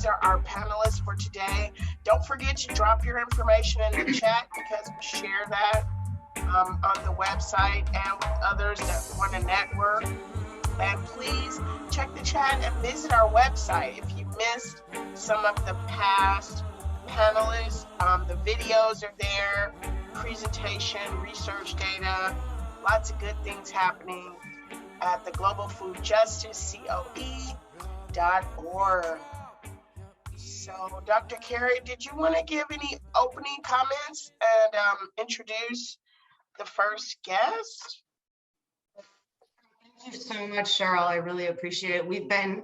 these are our panelists for today. Don't forget to drop your information in the chat because we share that on the website and with others that want to network. And please check the chat and visit our website. If you missed some of the past panelists, the videos are there, presentation, research data, lots of good things happening at the Global Food Justice, COE.org. So, Dr. Carey, did you want to give any opening comments and introduce the first guest? Thank you so much, Cheryl. I really appreciate it. We've been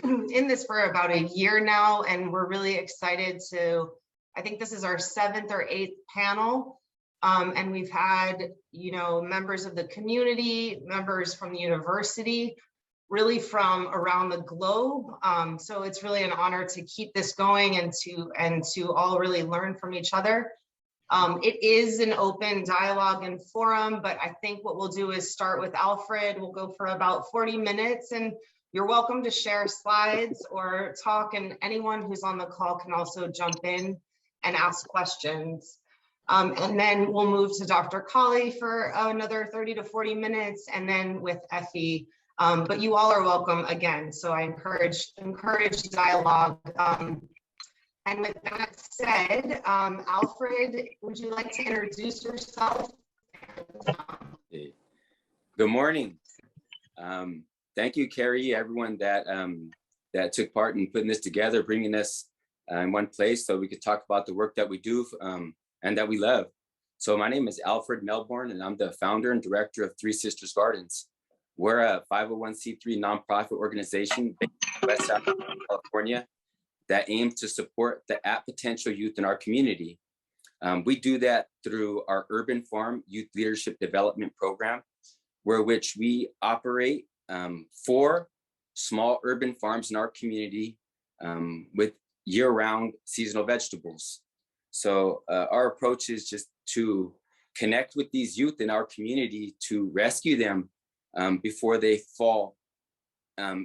in this for about a year now, and we're really excited to, I think this is our 7th or 8th panel. And we've had, members of the community, members from the university, really from around the globe. So it's really an honor to keep this going and to all really learn from each other. It is an open dialogue and forum, but I think what we'll do is start with Alfred. We'll go for about 40 minutes, and you're welcome to share slides or talk, and anyone who's on the call can also jump in and ask questions. And then we'll move to Dr. Colley for another 30 to 40 minutes, and then with Effie. But you all are welcome again. So I encourage dialogue. And with that said, Alfred, would you like to introduce yourself? Good morning. Thank you, Carrie, everyone that took part in putting this together, bringing us in one place so we could talk about the work that we do and that we love. So my name is Alfred Melbourne, and I'm the founder and director of Three Sisters Gardens. We're a 501c3 nonprofit organization based in West Side California that aims to support the at-potential youth in our community. We do that through our Urban Farm Youth Leadership Development Program, which we operate 4 small urban farms in our community with year-round seasonal vegetables. So our approach is just to connect with these youth in our community to rescue them before they fall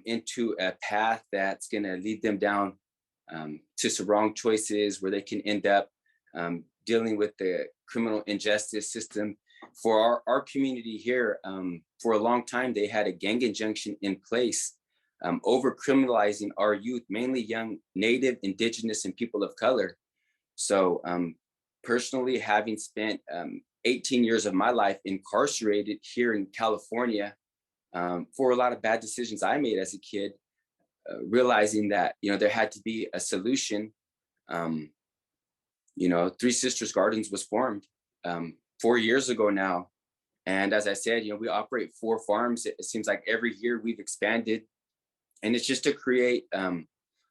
into a path that's gonna lead them down to some wrong choices where they can end up dealing with the criminal injustice system. For our community here, for a long time, they had a gang injunction in place over criminalizing our youth, mainly young Native, Indigenous, and people of color. So personally, having spent 18 years of my life incarcerated here in California for a lot of bad decisions I made as a kid, realizing that, there had to be a solution. Three Sisters Gardens was formed 4 years ago now. And as I said, we operate 4 farms. It seems like every year we've expanded. And it's just to create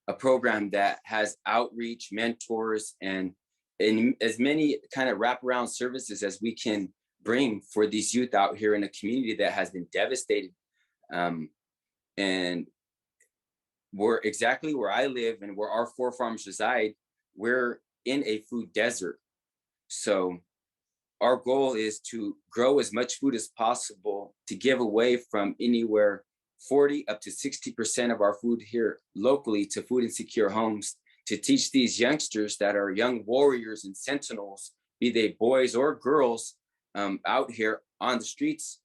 a program that has outreach, mentors, and as many kind of wraparound services as we can bring for these youth out here in a community that has been devastated. And we're exactly where I live and where our 4 farms reside, we're in a food desert. So our goal is to grow as much food as possible to give away from anywhere 40 up to 60% of our food here locally to food insecure homes, to teach these youngsters that are young warriors and sentinels, be they boys or girls out here on the streets,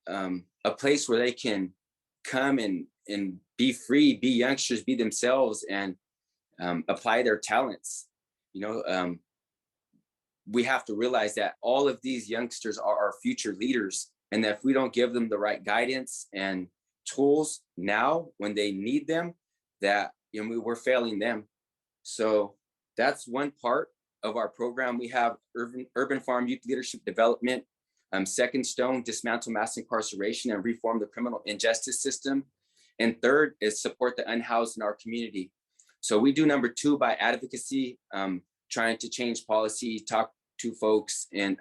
a place where they can come and be free, be youngsters, be themselves, and apply their talents. We have to realize that all of these youngsters are our future leaders, and that if we don't give them the right guidance and tools now when they need them, that we're failing them. So that's one part of our program. We have Urban Farm Youth Leadership Development, Second Stone, dismantle mass incarceration and reform the criminal injustice system. And third is support the unhoused in our community. So we do number 2 by advocacy, trying to change policy, talk to folks, and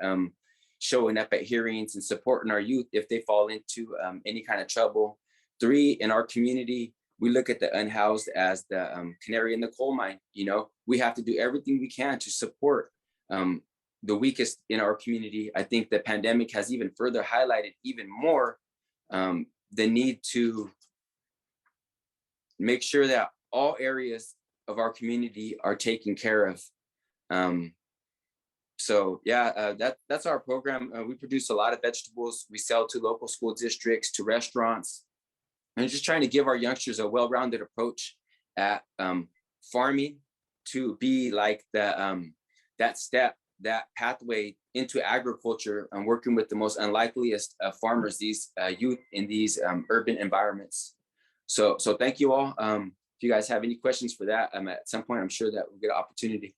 showing up at hearings and supporting our youth if they fall into any kind of trouble. 3, in our community, we look at the unhoused as the canary in the coal mine. We have to do everything we can to support the weakest in our community. I think the pandemic has even further highlighted even more the need to make sure that all areas of our community are taken care of. So yeah, that's our program. We produce a lot of vegetables. We sell to local school districts, to restaurants, and just trying to give our youngsters a well-rounded approach at farming to be like that step, that pathway into agriculture and working with the most unlikeliest farmers, these youth in these urban environments. So thank you all. If you guys have any questions for that, at some point, I'm sure that we'll get an opportunity.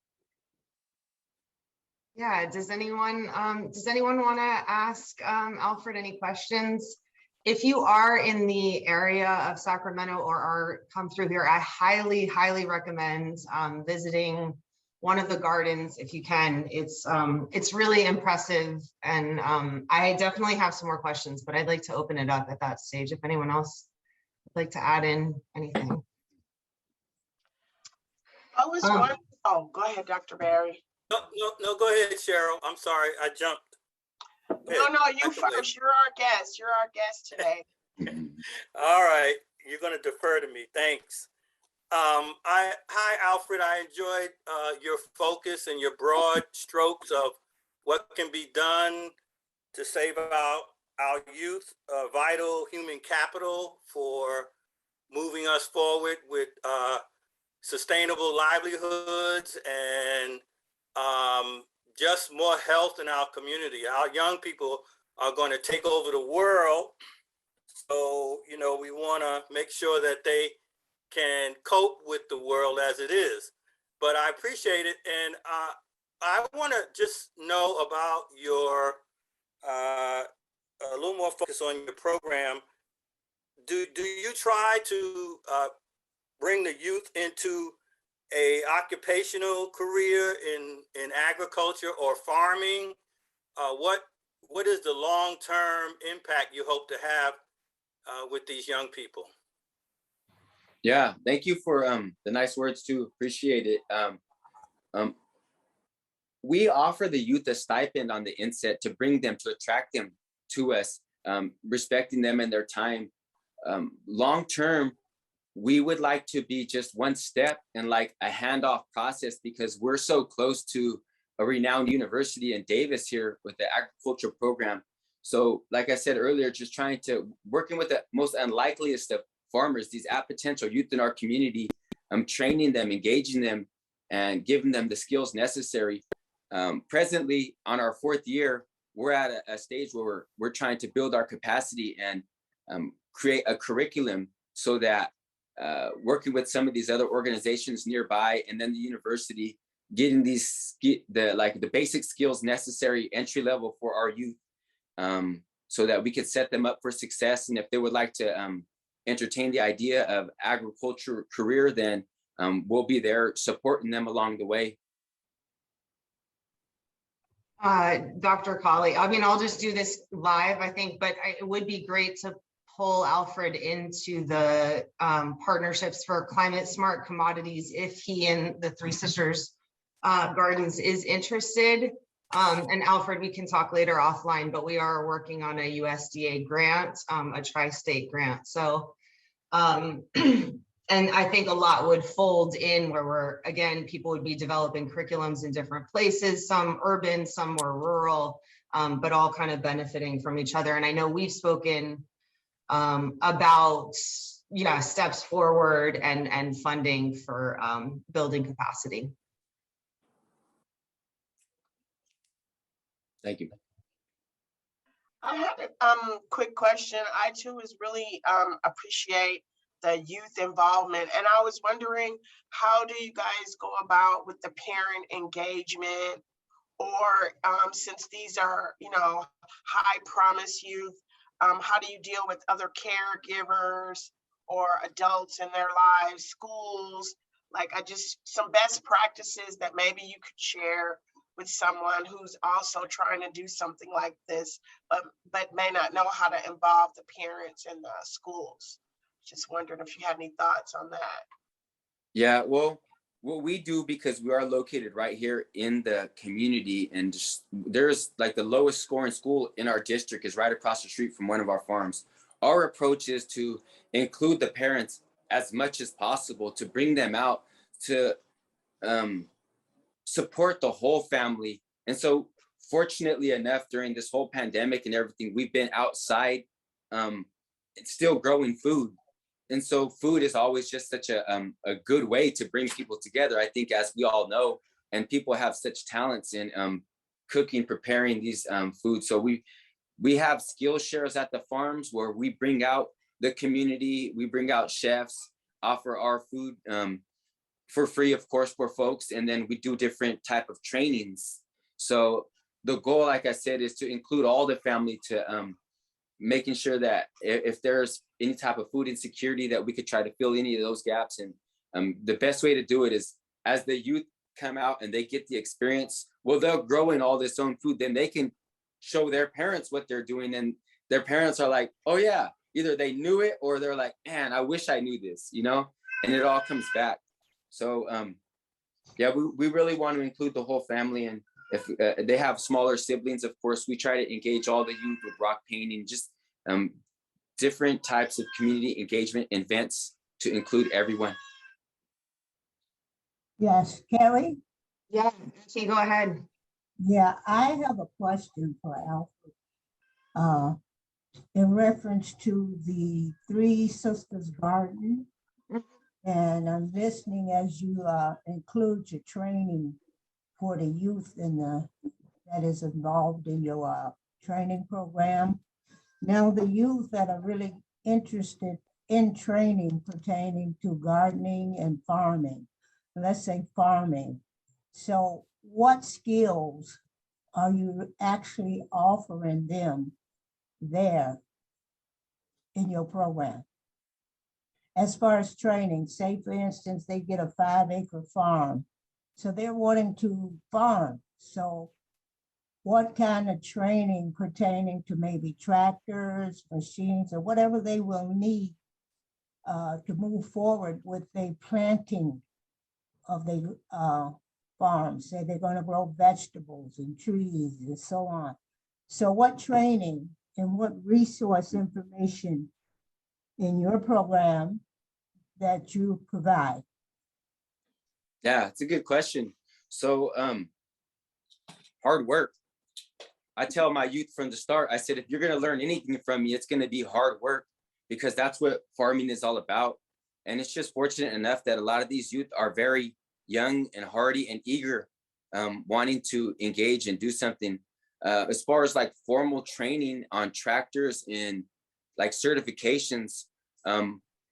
Yeah, does anyone want to ask Alfred any questions? If you are in the area of Sacramento or are come through here, I highly, highly recommend visiting one of the gardens if you can. It's really impressive, and I definitely have some more questions, but I'd like to open it up at that stage if anyone else would like to add in anything. I was wondering, oh, go ahead, Dr. Barry. No, go ahead, Cheryl. I'm sorry, I jumped. No, you first. You're our guest. You're our guest today. All right, you're going to defer to me. Thanks. Hi, Alfred. I enjoyed your focus and your broad strokes of what can be done to save our youth, vital human capital for moving us forward with sustainable livelihoods and just more health in our community. Our young people are going to take over the world. So, we want to make sure that they can cope with the world as it is. But I appreciate it. And I want to just know about your, a little more focus on your program. Do you try to bring the youth into a occupational career in agriculture or farming? What is the long-term impact you hope to have with these young people? Yeah, thank you for the nice words too. Appreciate it. We offer the youth a stipend on the inset to bring them, to attract them to us, respecting them and their time. Long-term, we would like to be just one step in like a handoff process, because we're so close to a renowned university in Davis here with the agriculture program. So like I said earlier, just trying to working with the most unlikeliest of farmers, these potential youth in our community, training them, engaging them, and giving them the skills necessary. Presently, on our 4th year, we're at a stage where we're trying to build our capacity and create a curriculum so that working with some of these other organizations nearby and then the university, getting the basic skills necessary entry level for our youth, so that we could set them up for success. And if they would like to entertain the idea of agriculture career, then we'll be there supporting them along the way. Dr. Colley, I mean, I'll just do this live, I think, but it would be great to pull Alfred into the partnerships for climate smart commodities if he and the Three Sisters Gardens is interested. And Alfred, we can talk later offline, but we are working on a USDA grant, a tri-state grant. So, and I think a lot would fold in where people would be developing curriculums in different places, some urban, some more rural, but all kind of benefiting from each other. And I know we've spoken about steps forward and funding for building capacity. Thank you. I had a quick question. I too was really appreciate the youth involvement, and I was wondering, how do you guys go about with the parent engagement, or since these are high promise youth, how do you deal with other caregivers or adults in their lives, schools, some best practices that maybe you could share with someone who's also trying to do something like this, but may not know how to involve the parents in the schools. Just wondering if you had any thoughts on that. Yeah, well, what we do, because we are located right here in the community, and there's like the lowest scoring school in our district is right across the street from one of our farms. Our approach is to include the parents as much as possible, to bring them out to support the whole family. And so fortunately enough, during this whole pandemic and everything, we've been outside, still growing food. And so food is always just such a good way to bring people together. I think, as we all know, and people have such talents in cooking, preparing these foods. So we have skill shares at the farms where we bring out the community, we bring out chefs, offer our food for free, of course, for folks. And then we do different type of trainings. So the goal, like I said, is to include all the family, to making sure that if there's any type of food insecurity, that we could try to fill any of those gaps. And the best way to do it is, as the youth come out and they get the experience, well, they'll grow in all this own food, then they can show their parents what they're doing, and their parents are like, oh yeah, either they knew it or they're like, man, I wish I knew this, you know, and it all comes back. So yeah, we really want to include the whole family. And if they have smaller siblings, of course, we try to engage all the youth with rock painting, just different types of community engagement events to include everyone. Yes, Kelly? Yeah, Effie, go ahead. Yeah, I have a question for Alfred. In reference to the Three Sisters Garden, and I'm listening as you include your training for the youth that is involved in your training program. Now, the youth that are really interested in training pertaining to gardening and farming, let's say farming. So what skills are you actually offering them there in your program? As far as training, say for instance, they get a 5-acre farm. So they're wanting to farm. So what kind of training pertaining to maybe tractors, machines, or whatever they will need to move forward with the planting of the farm? Say they're going to grow vegetables and trees and so on. So what training and what resource information in your program that you provide? Yeah, it's a good question. So hard work. I tell my youth from the start, I said, if you're going to learn anything from me, it's going to be hard work, because that's what farming is all about. And it's just fortunate enough that a lot of these youth are very young and hardy and eager, wanting to engage and do something. As far as like formal training on tractors and like certifications,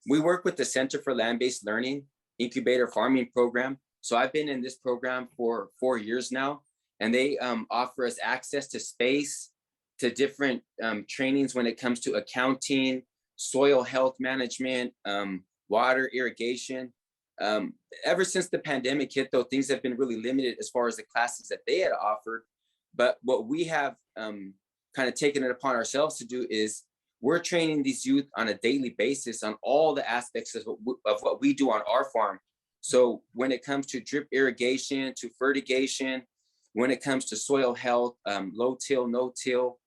we work with the Center for Land-Based Learning Incubator Farming Program. So I've been in this program for 4 years now, and they offer us access to space, to different trainings when it comes to accounting, soil health management, water irrigation. Ever since the pandemic hit, though, things have been really limited as far as the classes that they had offered. But what we have kind of taken it upon ourselves to do is we're training these youth on a daily basis on all the aspects of what we do on our farm. So when it comes to drip irrigation, to fertigation, when it comes to soil health, low till, no till,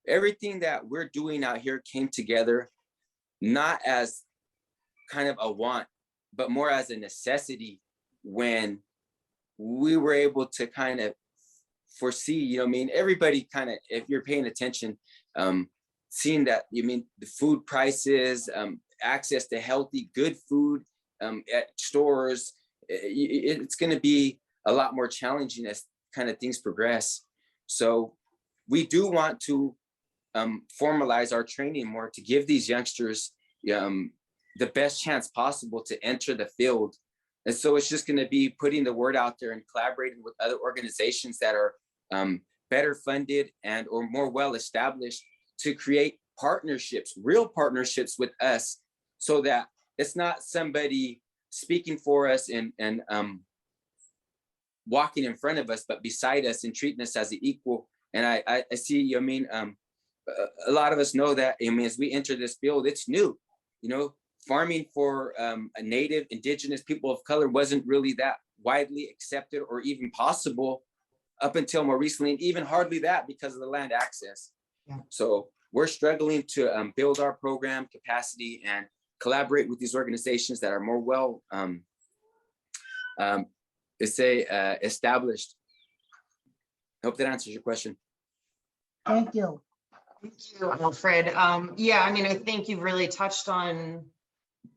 everything that we're doing out here came together not as kind of a want, but more as a necessity, when we were able to kind of foresee, you know, I mean, everybody kind of, if you're paying attention, seeing that, you mean, the food prices, access to healthy, good food at stores, it's going to be a lot more challenging as kind of things progress. So we do want to formalize our training more to give these youngsters the best chance possible to enter the field. And so it's just going to be putting the word out there and collaborating with other organizations that are better funded and or more well established to create partnerships, real partnerships with us, so that it's not somebody speaking for us and walking in front of us, but beside us and treating us as an equal. And I see, I mean, a lot of us know that, I mean, as we enter this field, it's new, you know, farming for a native, indigenous people of color wasn't really that widely accepted or even possible up until more recently, and even hardly that because of the land access. Yeah. So we're struggling to build our program capacity and collaborate with these organizations that are more well It's a established. Hope that answers your question. Thank you. Thank you, Alfred. Yeah, I mean, I think you've really touched on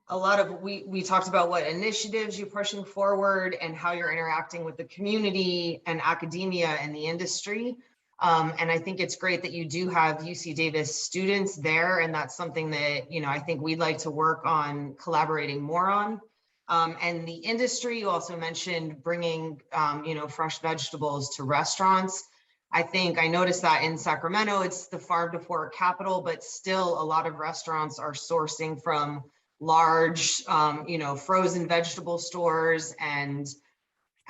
a lot of, we talked about what initiatives you're pushing forward and how you're interacting with the community and academia and the industry. And I think it's great that you do have UC Davis students there. And that's something that, you know, I think we'd like to work on collaborating more on. And the industry, you also mentioned bringing, you know, fresh vegetables to restaurants. I think I noticed that in Sacramento, it's the farm to fork capital, but still a lot of restaurants are sourcing from large, you know, frozen vegetable stores. And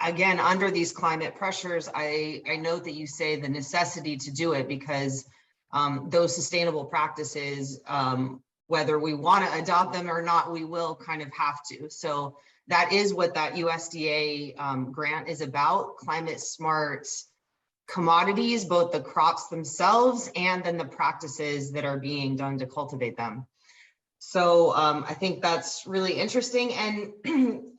again, under these climate pressures, I note that you say the necessity to do it because those sustainable practices, whether we want to adopt them or not, we will kind of have to. So that is what that USDA grant is about, climate smart commodities, both the crops themselves and then the practices that are being done to cultivate them. So I think that's really interesting. And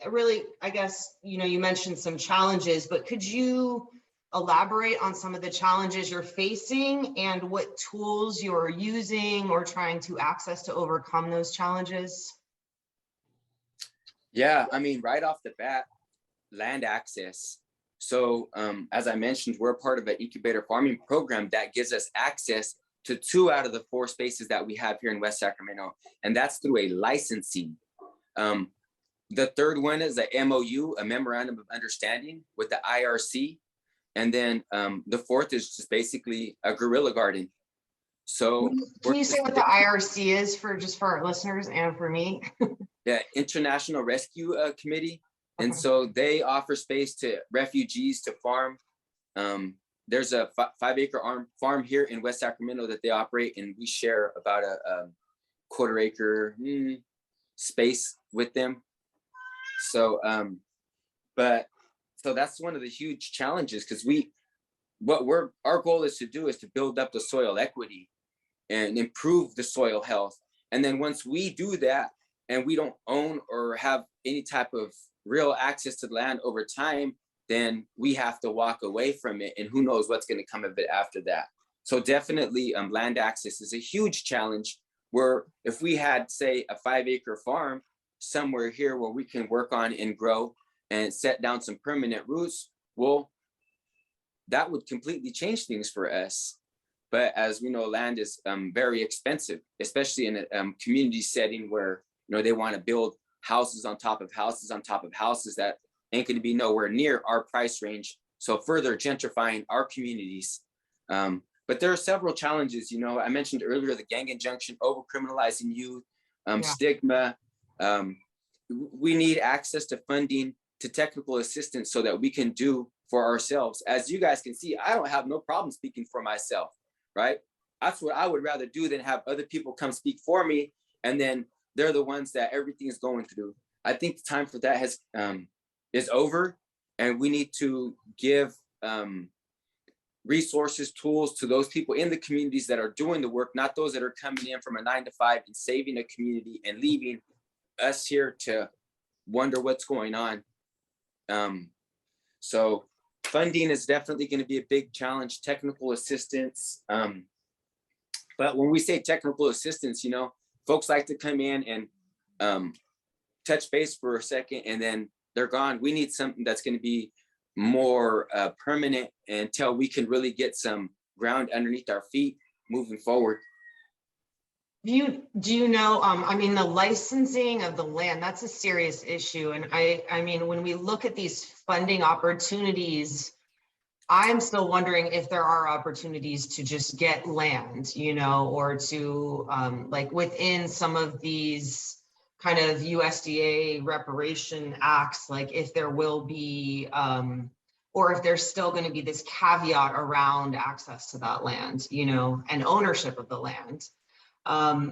really, I guess, you know, you mentioned some challenges, but could you elaborate on some of the challenges you're facing and what tools you're using or trying to access to overcome those challenges? Yeah, I mean, right off the bat, land access. So as I mentioned, we're part of an incubator farming program that gives us access to 2 out of the 4 spaces that we have here in West Sacramento, and that's through a licensing. The third one is a MOU, a memorandum of understanding with the IRC. And then the fourth is just basically a guerrilla garden. So can you say what the IRC is for just for our listeners and for me? Yeah, International Rescue Committee. And Okay. so they offer space to refugees to farm. There's a 5-acre farm here in West Sacramento that they operate, and we share about a quarter-acre space with them. So, so that's one of the huge challenges, because our goal is to do is to build up the soil equity and improve the soil health. And then once we do that, and we don't own or have any type of real access to the land over time, then we have to walk away from it, and who knows what's going to come of it after that. So definitely land access is a huge challenge, where if we had, say, a 5-acre farm somewhere here where we can work on and grow and set down some permanent roots, well, that would completely change things for us. But as we know, land is very expensive, especially in a community setting where, you know, they want to build houses on top of houses on top of houses that ain't going to be nowhere near our price range. So further gentrifying our communities. But there are several challenges. You know, I mentioned earlier the gang injunction, over criminalizing youth, stigma. We need access to funding, to technical assistance, so that we can do for ourselves. As you guys can see, I don't have no problem speaking for myself, right? That's what I would rather do than have other people come speak for me, and then they're the ones that everything is going through. I think the time for that is over, and we need to give resources, tools to those people in the communities that are doing the work, not those that are coming in from a 9-to-5 and saving a community and leaving us here to wonder what's going on. So funding is definitely going to be a big challenge, technical assistance. But when we say technical assistance, you know, folks like to come in and touch base for a second and then they're gone. We need something that's going to be more permanent until we can really get some ground underneath our feet moving forward. Do you know, I mean, the licensing of the land, that's a serious issue. And I mean, when we look at these funding opportunities, I'm still wondering if there are opportunities to just get land, you know, or to like within some of these kind of USDA reparation acts, like if there will be, or if there's still going to be this caveat around access to that land, you know, and ownership of the land.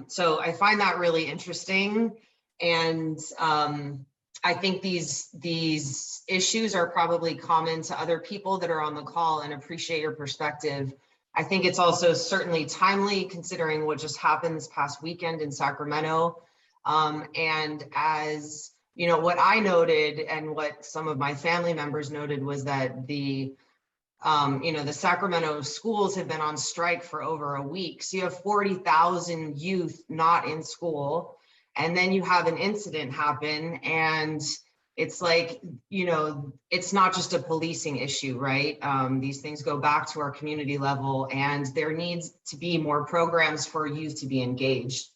So I find that really interesting. And I think these issues are probably common to other people that are on the call, and appreciate your perspective. I think it's also certainly timely considering what just happened this past weekend in Sacramento. And as you know, what I noted and what some of my family members noted was that the you know, the Sacramento schools have been on strike for over a week. So you have 40,000 youth not in school. And then you have an incident happen, and it's like, you know, it's not just a policing issue, right? These things go back to our community level, and there needs to be more programs for youth to be engaged,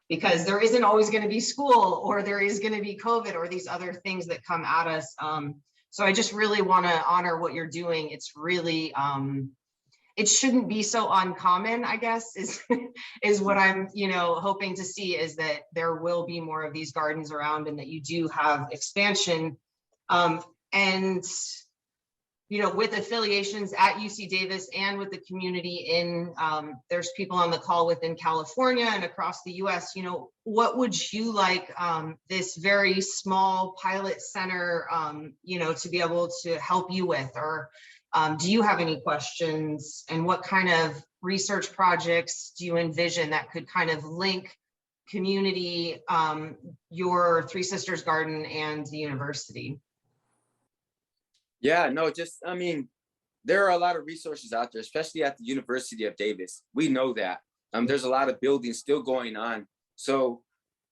because there isn't always going to be school, or there is going to be COVID, or these other things that come at us. So I just really want to honor what you're doing. It's really, it shouldn't be so uncommon, I guess, is what I'm, you know, hoping to see, is that there will be more of these gardens around, and that you do have expansion. And, you know, with affiliations at UC Davis and with the community in, there's people on the call within California and across the US, you know, what would you like this very small pilot center, you know, to be able to help you with? Or do you have any questions? And what kind of research projects do you envision that could kind of link community, your Three Sisters Garden and the university? Yeah, no, just, I mean, there are a lot of resources out there, especially at the University of Davis. We know that. There's a lot of buildings still going on. So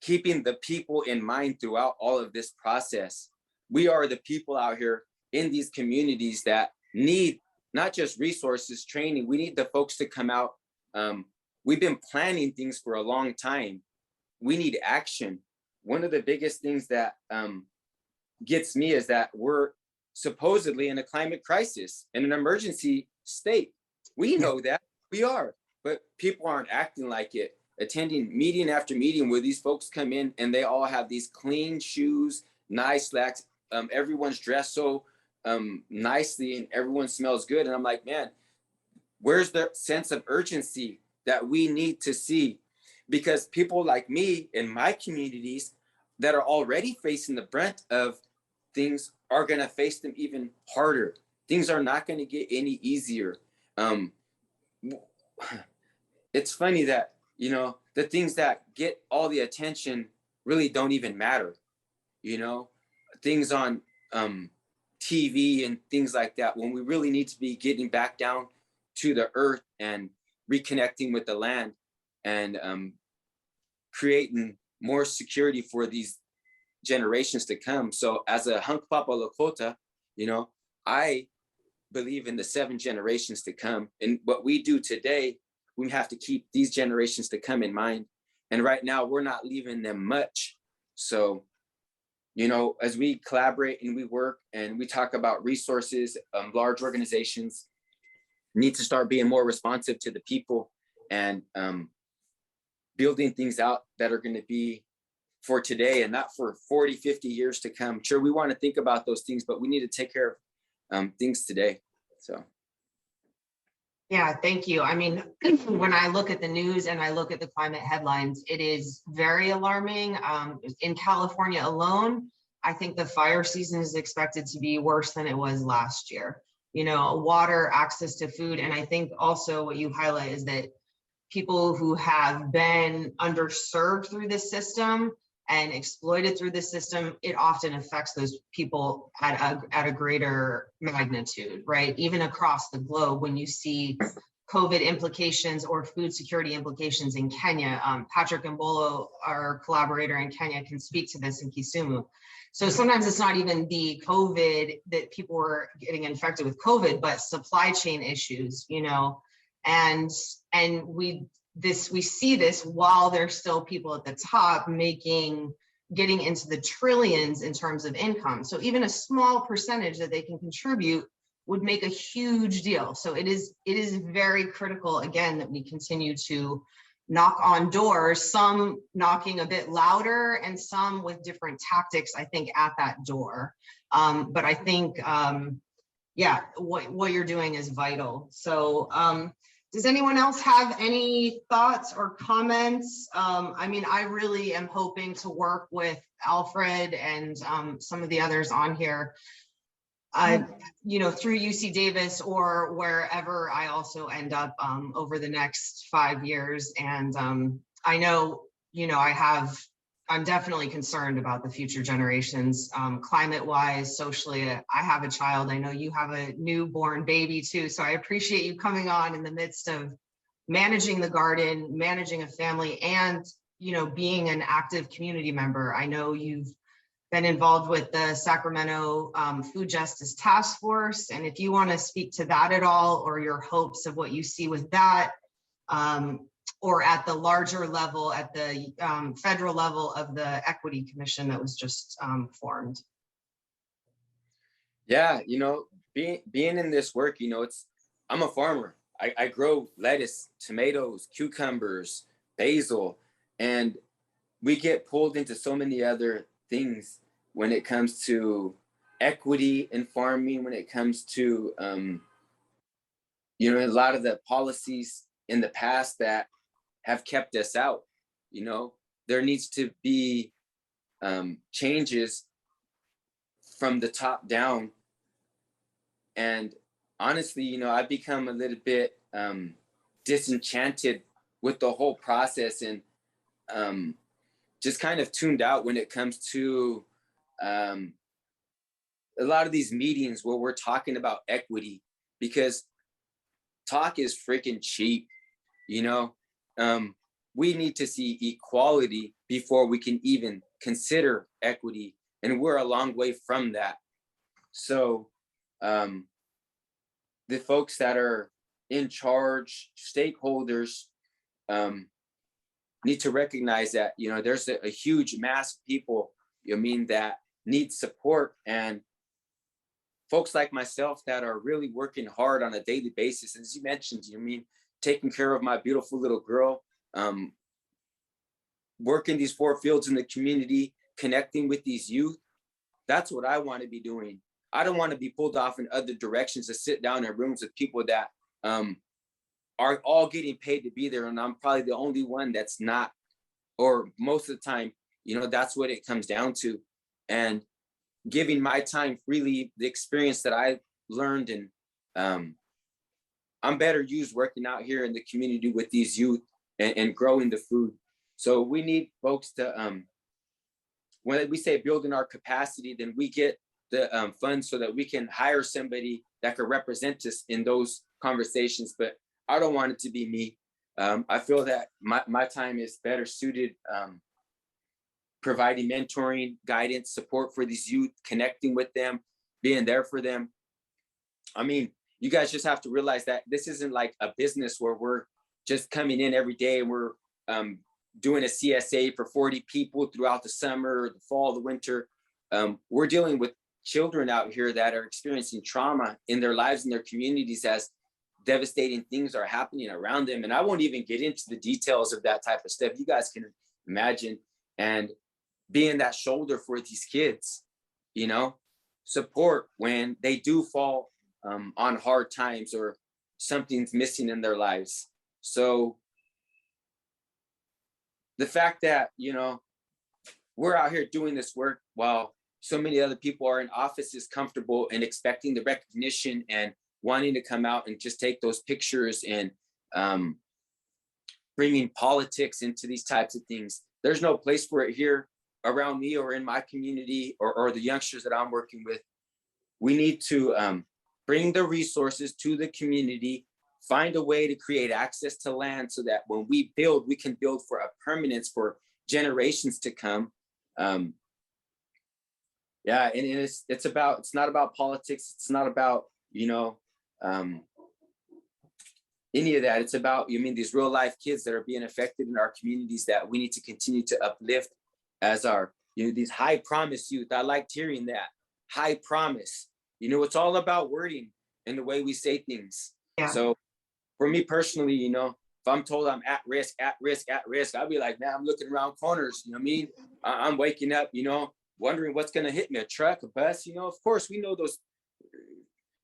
keeping the people in mind throughout all of this process, we are the people out here in these communities that need not just resources, training, we need the folks to come out. We've been planning things for a long time. We need action. One of the biggest things that gets me is that we're supposedly in a climate crisis, in an emergency state. We know that, we are, but people aren't acting like it. Attending meeting after meeting where these folks come in and they all have these clean shoes, nice slacks, everyone's dressed so nicely and everyone smells good. And I'm like, man, where's the sense of urgency that we need to see? Because people like me in my communities that are already facing the brunt of things are going to face them even harder. Things are not going to get any easier. It's funny that, you know, the things that get all the attention really don't even matter. You know, things on TV and things like that, when we really need to be getting back down to the earth and reconnecting with the land and creating more security for these generations to come. So as a Hunkpapa Lakota, you know, I believe in the 7 generations to come. And what we do today, we have to keep these generations to come in mind. And right now we're not leaving them much. So, you know, as we collaborate and we work and we talk about resources, large organizations need to start being more responsive to the people and building things out that are going to be for today and not for 40, 50 years to come. Sure, we want to think about those things, but we need to take care of things today. So. Yeah, thank you. I mean, when I look at the news and I look at the climate headlines, it is very alarming. In California alone, I think the fire season is expected to be worse than it was last year. You know, water, access to food. And I think also what you highlight is that people who have been underserved through this system and exploited through the system, it often affects those people at a greater magnitude, right? Even across the globe, when you see COVID implications or food security implications in Kenya, Patrick Mbolo, our collaborator in Kenya, can speak to this in Kisumu. So sometimes it's not even the COVID that people were getting infected with COVID, but supply chain issues, you know, and we see this while there's still people at the top getting into the trillions in terms of income. So even a small percentage that they can contribute would make a huge deal. So it is very critical, again, that we continue to knock on doors, some knocking a bit louder and some with different tactics, I think, at that door. But I think, yeah, what you're doing is vital. So does anyone else have any thoughts or comments? I mean, I really am hoping to work with Alfred and some of the others on here, you know, through UC Davis or wherever I also end up over the next 5 years. And I know, you know, I have I'm definitely concerned about the future generations, climate wise, socially. I have a child. I know you have a newborn baby too. So I appreciate you coming on in the midst of managing the garden, managing a family, and, you know, being an active community member. I know you've been involved with the Sacramento Food Justice Task Force. And if you want to speak to that at all, or your hopes of what you see with that, or at the larger level, at the federal level of the Equity Commission that was just formed. Yeah, you know, being in this work, you know, I'm a farmer. I grow lettuce, tomatoes, cucumbers, basil, and we get pulled into so many other things when it comes to equity in farming, when it comes to, you know, a lot of the policies in the past that have kept us out. You know, there needs to be changes from the top down. And honestly, you know, I've become a little bit disenchanted with the whole process, and just kind of tuned out when it comes to a lot of these meetings where we're talking about equity, because talk is freaking cheap, you know. We need to see equality before we can even consider equity, and we're a long way from that. So the folks that are in charge, stakeholders, need to recognize that, you know, there's a huge mass of people, I mean, that need support, and folks like myself that are really working hard on a daily basis. As you mentioned, you mean, taking care of my beautiful little girl, working these 4 fields in the community, connecting with these youth. That's what I want to be doing. I don't want to be pulled off in other directions to sit down in rooms with people that are all getting paid to be there, and I'm probably the only one that's not, or most of the time, you know, that's what it comes down to. And giving my time freely, the experience that I learned, and I'm better used working out here in the community with these youth and growing the food. So we need folks to, when we say building our capacity, then we get the funds so that we can hire somebody that could represent us in those conversations. But I don't want it to be me. I feel that my time is better suited providing mentoring, guidance, support for these youth, connecting with them, being there for them. I mean, you guys just have to realize that this isn't like a business where we're just coming in every day and we're doing a CSA for 40 people throughout the summer, the fall, the winter. We're dealing with children out here that are experiencing trauma in their lives and their communities as devastating things are happening around them. And I won't even get into the details of that type of stuff. You guys can imagine. And being that shoulder for these kids, you know, support when they do fall on hard times or something's missing in their lives. So the fact that, you know, we're out here doing this work while so many other people are in offices comfortable and expecting the recognition and wanting to come out and just take those pictures and bringing politics into these types of things. There's no place for it here around me or in my community or the youngsters that I'm working with. We need to bring the resources to the community, find a way to create access to land so that when we build, we can build for a permanence for generations to come. Yeah, and it's not about politics. It's not about, you know, any of that. It's about, you mean, these real life kids that are being affected in our communities that we need to continue to uplift as our, you know, these high promise youth. I liked hearing that. High promise. You know, it's all about wording and the way we say things. Yeah. So for me personally, you know, if I'm told I'm at risk, I'll be like, man, I'm looking around corners. You know what I mean? I'm waking up, you know, wondering what's going to hit me, a truck, a bus, you know. Of course, we know those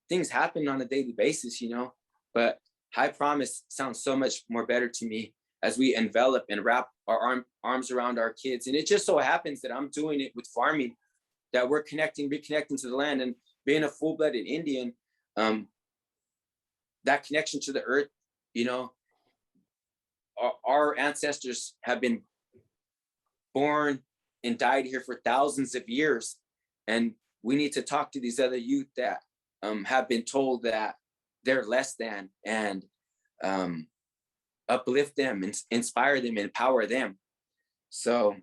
things happen on a daily basis, you know, but high promise sounds so much more better to me as we envelop and wrap our arms around our kids. And it just so happens that I'm doing it with farming, that we're reconnecting to the land, and being a full-blooded Indian, that connection to the earth, you know, our ancestors have been born and died here for thousands of years. And we need to talk to these other youth that have been told that they're less than, and uplift them and inspire them, empower them. So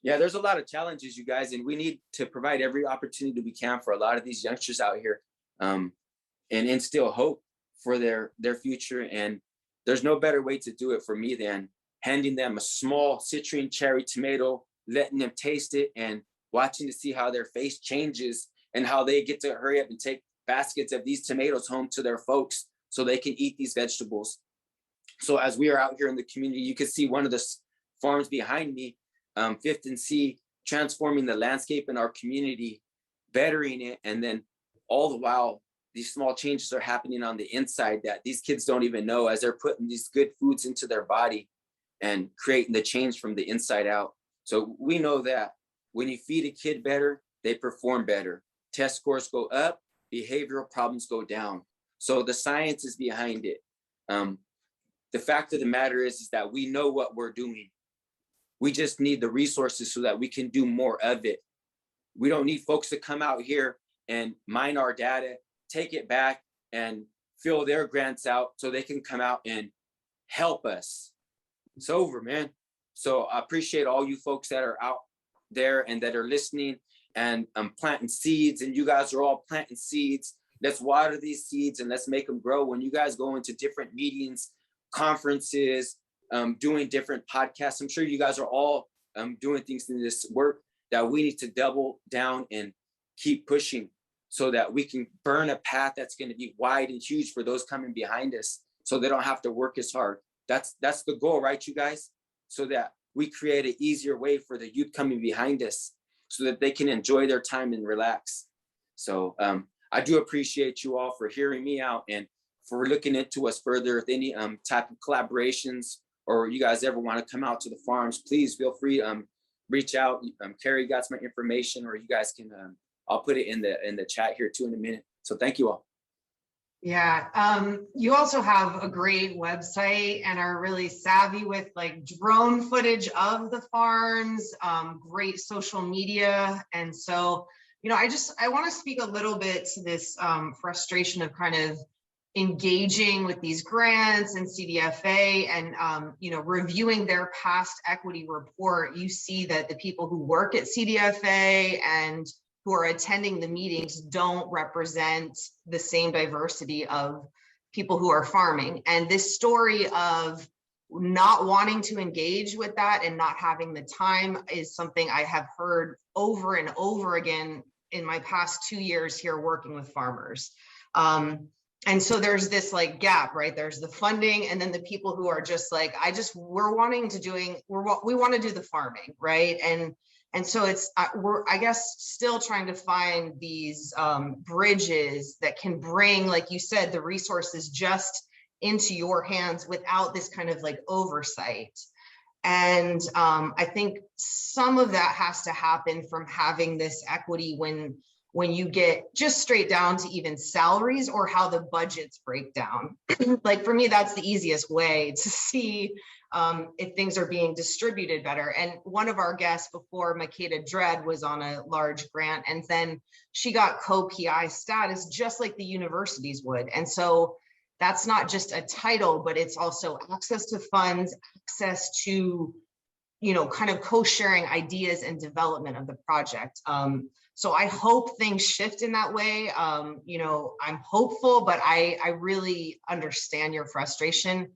yeah, there's a lot of challenges, you guys, and we need to provide every opportunity we can for a lot of these youngsters out here, and instill hope for their future. And there's no better way to do it for me than handing them a small citrine cherry tomato, letting them taste it, and watching to see how their face changes and how they get to hurry up and take baskets of these tomatoes home to their folks so they can eat these vegetables. So as we are out here in the community, you can see one of the farms behind me, Fifth and C, transforming the landscape in our community, bettering it. And then all the while, these small changes are happening on the inside that these kids don't even know, as they're putting these good foods into their body and creating the change from the inside out. So we know that when you feed a kid better, they perform better. Test scores go up, behavioral problems go down. So the science is behind it. The fact of the matter is that we know what we're doing. We just need the resources so that we can do more of it. We don't need folks to come out here and mine our data, take it back and fill their grants out so they can come out and help us. It's over, man. So I appreciate all you folks that are out there and that are listening, and I'm planting seeds, and you guys are all planting seeds. Let's water these seeds and let's make them grow. When you guys go into different meetings, conferences, doing different podcasts, I'm sure you guys are all doing things in this work that we need to double down and keep pushing so that we can burn a path that's going to be wide and huge for those coming behind us, so they don't have to work as hard. That's the goal, right, you guys? So that we create an easier way for the youth coming behind us so that they can enjoy their time and relax. So I do appreciate you all for hearing me out and for looking into us further. If any type of collaborations, or you guys ever want to come out to the farms, please feel free to reach out. Carrie got my information, or you guys can, I'll put it in the chat here too in a minute. So thank you all. Yeah, you also have a great website and are really savvy with like drone footage of the farms, great social media. And so, you know, I want to speak a little bit to this frustration of kind of engaging with these grants and CDFA and, you know, reviewing their past equity report. You see that the people who work at CDFA and who are attending the meetings don't represent the same diversity of people who are farming. And this story of not wanting to engage with that and not having the time is something I have heard over and over again in my past 2 years here working with farmers. And so there's this like gap, right? There's the funding, and then the people who are just like, we want to do the farming, right? And so it's, we're, I guess, still trying to find these bridges that can bring, like you said, the resources just into your hands without this kind of like oversight. And I think some of that has to happen from having this equity when you get just straight down to even salaries or how the budgets break down. Like for me, that's the easiest way to see if things are being distributed better. And one of our guests before, Makeda Dredd, was on a large grant, and then she got co-PI status just like the universities would. And so that's not just a title, but it's also access to funds, access to, you know, kind of co-sharing ideas and development of the project. So I hope things shift in that way. You know, I'm hopeful, but I really understand your frustration.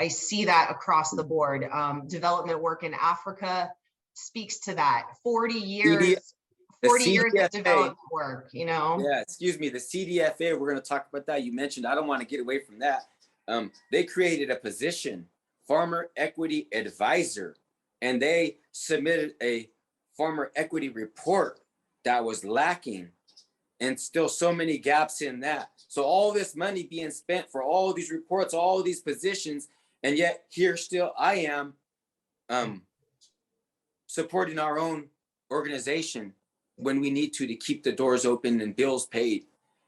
I see that across the board. Development work in Africa speaks to that. 40 years of development work, you know? Yeah, excuse me, the CDFA, we're gonna talk about that. You mentioned, I don't wanna get away from that. They created a position, Farmer Equity Advisor, and they submitted a farmer equity report that was lacking, and still so many gaps in that. So all this money being spent for all these reports, all these positions, and yet here still I am supporting our own organization when we need to keep the doors open and bills paid.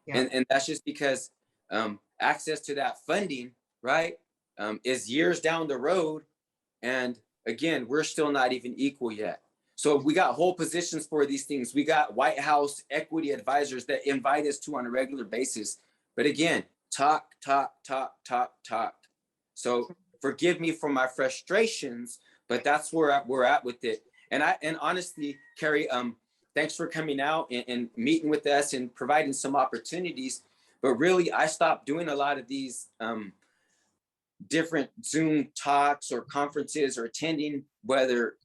Yeah. And that's just because access to that funding, right, is years down the road. And again, we're still not even equal yet. So we got whole positions for these things. We got White House equity advisors that invite us to on a regular basis. But again, talk. So forgive me for my frustrations, but that's where we're at with it. And honestly, Carrie, thanks for coming out and meeting with us and providing some opportunities. But really, I stopped doing a lot of these different Zoom talks or conferences or attending, whether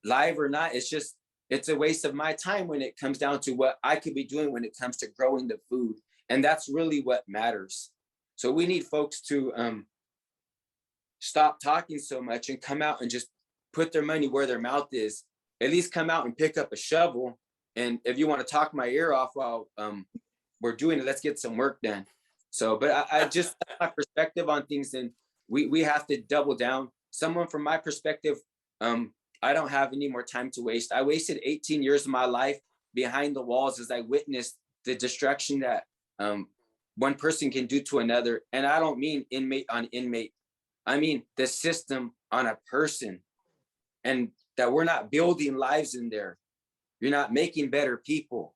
live or not. It's a waste of my time when it comes down to what I could be doing when it comes to growing the food. And that's really what matters. So we need folks to stop talking so much and come out and just put their money where their mouth is. At least come out and pick up a shovel. And if you want to talk my ear off while we're doing it, let's get some work done. So, but I just, my perspective on things, and we have to double down. Someone from my perspective, I don't have any more time to waste. I wasted 18 years of my life behind the walls as I witnessed the destruction that one person can do to another. And I don't mean inmate on inmate. I mean the system on a person, and that we're not building lives in there. You're not making better people.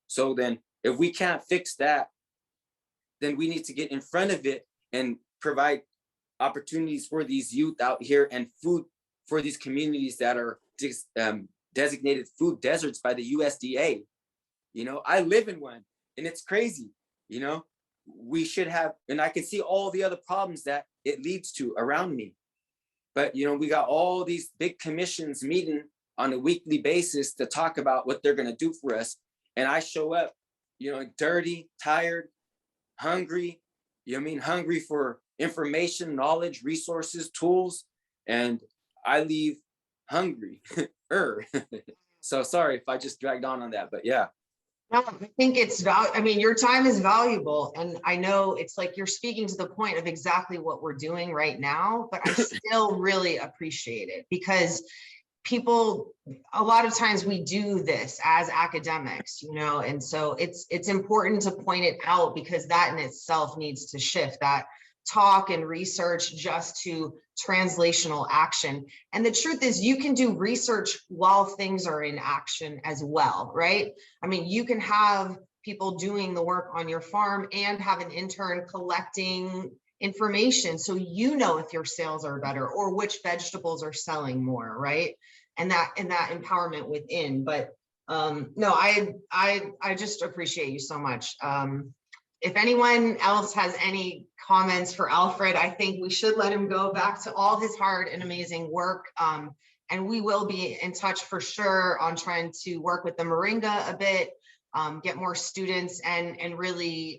So then if we can't fix that, then we need to get in front of it and provide opportunities for these youth out here and food for these communities that are designated food deserts by the USDA. You know, I live in one and it's crazy. You know, we should have, and I can see all the other problems that it leads to around me. But, you know, we got all these big commissions meeting on a weekly basis to talk about what they're going to do for us. And I show up, you know, dirty, tired, hungry, you know what I mean? Hungry for information, knowledge, resources, tools. And I leave hungry. So sorry if I just dragged on that, but yeah. No, I think it's I mean, your time is valuable. And I know it's like you're speaking to the point of exactly what we're doing right now, but I still really appreciate it because people, a lot of times we do this as academics, you know, and so it's important to point it out because that in itself needs to shift, that talk and research just to translational action. And the truth is you can do research while things are in action as well, right? I mean, you can have people doing the work on your farm and have an intern collecting information so you know if your sales are better or which vegetables are selling more, right? And that empowerment within. But no, I just appreciate you so much. If anyone else has any comments for Alfred, I think we should let him go back to all his hard and amazing work. And we will be in touch for sure on trying to work with the Moringa a bit, get more students and really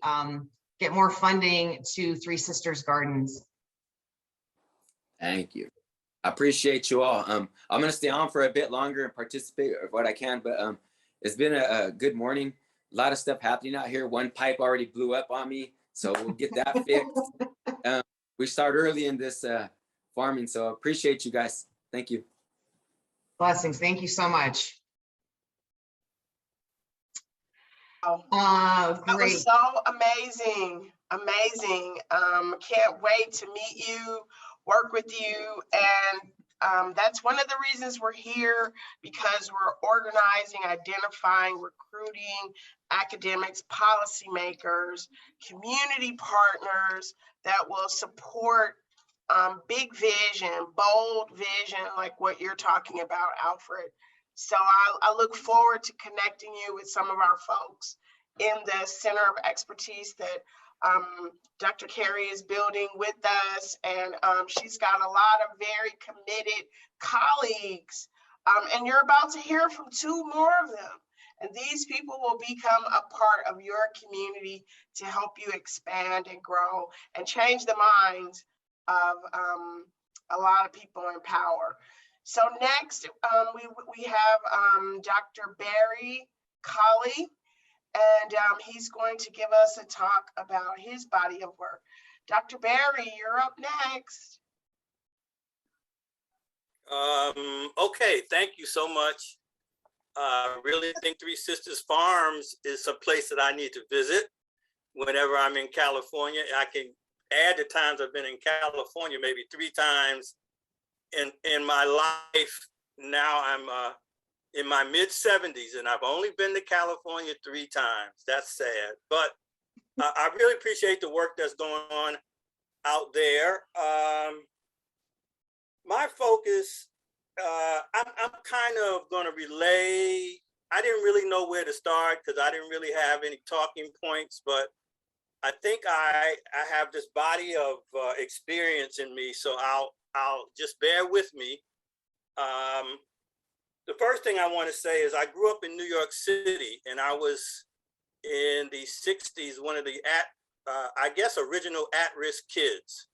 get more funding to Three Sisters Gardens. Thank you. I appreciate you all. I'm going to stay on for a bit longer and participate what I can, but it's been a good morning. A lot of stuff happening out here. One pipe already blew up on me, so we'll get that fixed. We start early in this farming, so I appreciate you guys. Thank you. Blessings. Thank you so much. That Great. was so amazing. Can't wait to meet you, work with you, and that's one of the reasons we're here, because we're organizing, identifying, recruiting academics, policymakers, community partners that will support big vision, bold vision, like what you're talking about, Alfred. So I look forward to connecting you with some of our folks in the Center of Expertise that Dr. Carey is building with us. And she's got a lot of very committed colleagues. And you're about to hear from 2 more of them. And these people will become a part of your community to help you expand and grow and change the minds of a lot of people in power. So next, we have Dr. Barry Colley, and he's going to give us a talk about his body of work. Dr. Barry, you're up next. Okay, thank you so much. I really think Three Sisters Farms is a place that I need to visit whenever I'm in California. I can add the times I've been in California, maybe 3 times in my life now I'm in my mid 70s, and I've only been to California 3 times. That's sad, but I really appreciate the work that's going on out there. My focus, I'm kind of going to relay. I didn't really know where to start because I didn't really have any talking points, but I think I have this body of experience in me, so I'll just bear with me. The first thing I want to say is I grew up in New York City, and I was in the 60s, one of the I guess original at-risk kids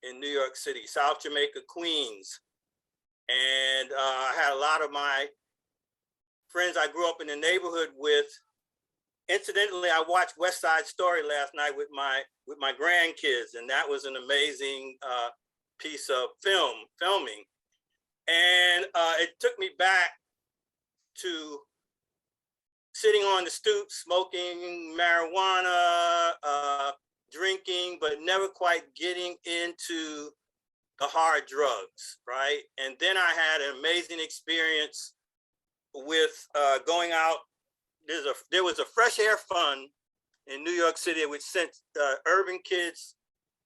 in New York City, South Jamaica, Queens. And I had a lot of my friends I grew up in the neighborhood with. Incidentally, I watched West Side Story last night with my grandkids, and that was an amazing piece of filming. And it took me back to sitting on the stoop, smoking marijuana, drinking, but never quite getting into the hard drugs, right? And then I had an amazing experience with going out. There was a fresh air fund in New York City which sent urban kids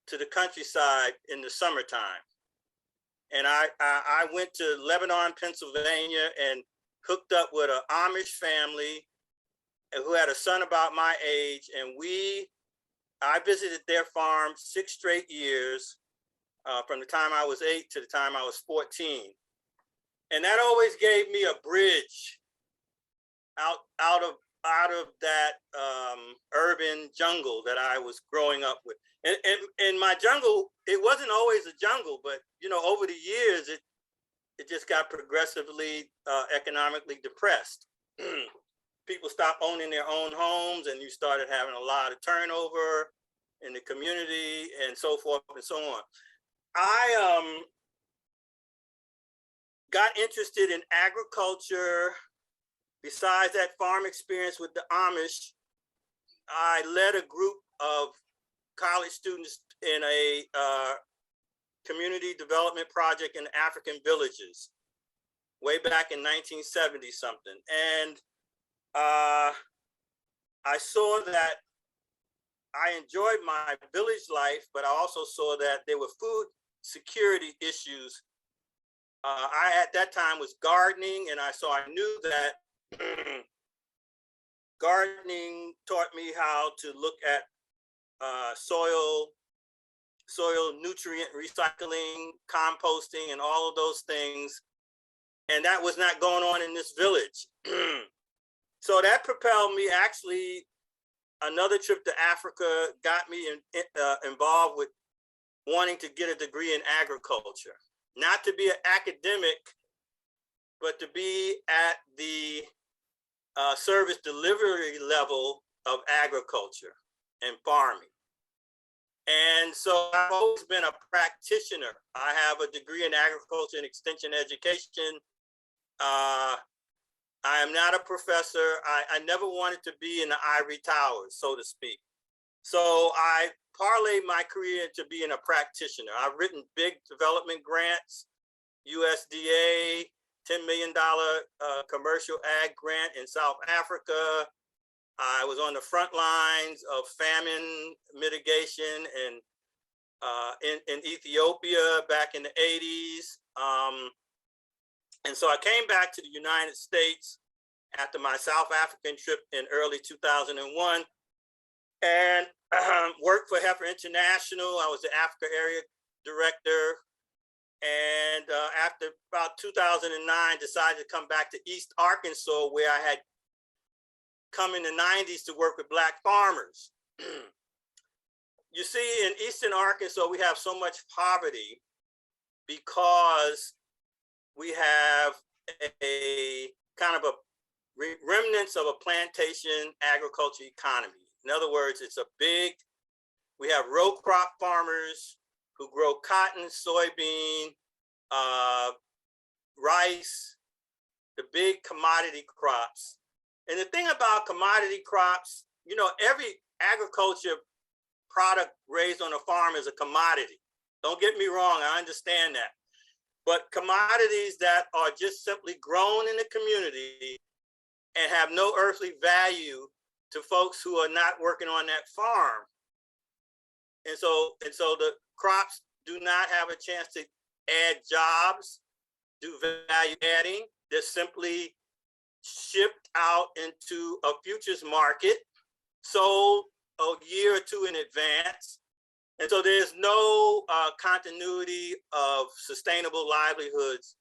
to the countryside in the summertime. And I went to Lebanon, Pennsylvania, and hooked up with an Amish family who had a son about my age. And I visited their farm 6 straight years, from the time I was 8 to the time I was 14. And that always gave me a bridge out of that urban jungle that I was growing up with. And my jungle, it wasn't always a jungle, but over the years, it just got progressively economically depressed. People stopped owning their own homes, and you started having a lot of turnover in the community, and so forth and so on. I got interested in agriculture. Besides that farm experience with the Amish, I led a group of college students in a community development project in African villages way back in 1970 something. And I saw that I enjoyed my village life, but I also saw that there were food security issues. I at that time was gardening, and I knew that gardening taught me how to look at soil nutrient recycling, composting, and all of those things. And that was not going on in this village. So that propelled me. Actually, another trip to Africa got me involved with wanting to get a degree in agriculture. Not to be an academic, but to be at the service delivery level of agriculture and farming. And so I've always been a practitioner. I have a degree in agriculture and extension education. I am not a professor. I never wanted to be in the ivory towers, so to speak. So I parlayed my career into being a practitioner. I've written big development grants, USDA, $10 million commercial ag grant in South Africa. I was on the front lines of famine mitigation in Ethiopia back in the 80s. And so I came back to the United States after my South African trip in early 2001 and worked for Heifer International. I was the Africa area director. And after about 2009, decided to come back to East Arkansas, where I had come in the 90s to work with Black farmers. You see, in Eastern Arkansas, we have so much poverty because we have a kind of a remnants of a plantation agriculture economy. In other words, we have row crop farmers who grow cotton, soybean, rice, the big commodity crops. And the thing about commodity crops, every agriculture product raised on a farm is a commodity. Don't get me wrong, I understand that. but commodities that are just simply grown in the community and have no earthly value to folks who are not working on that farm. And so the crops do not have a chance to add jobs, do value adding. They're simply shipped out into a futures market, sold a year or two in advance. And so there's no continuity of sustainable livelihoods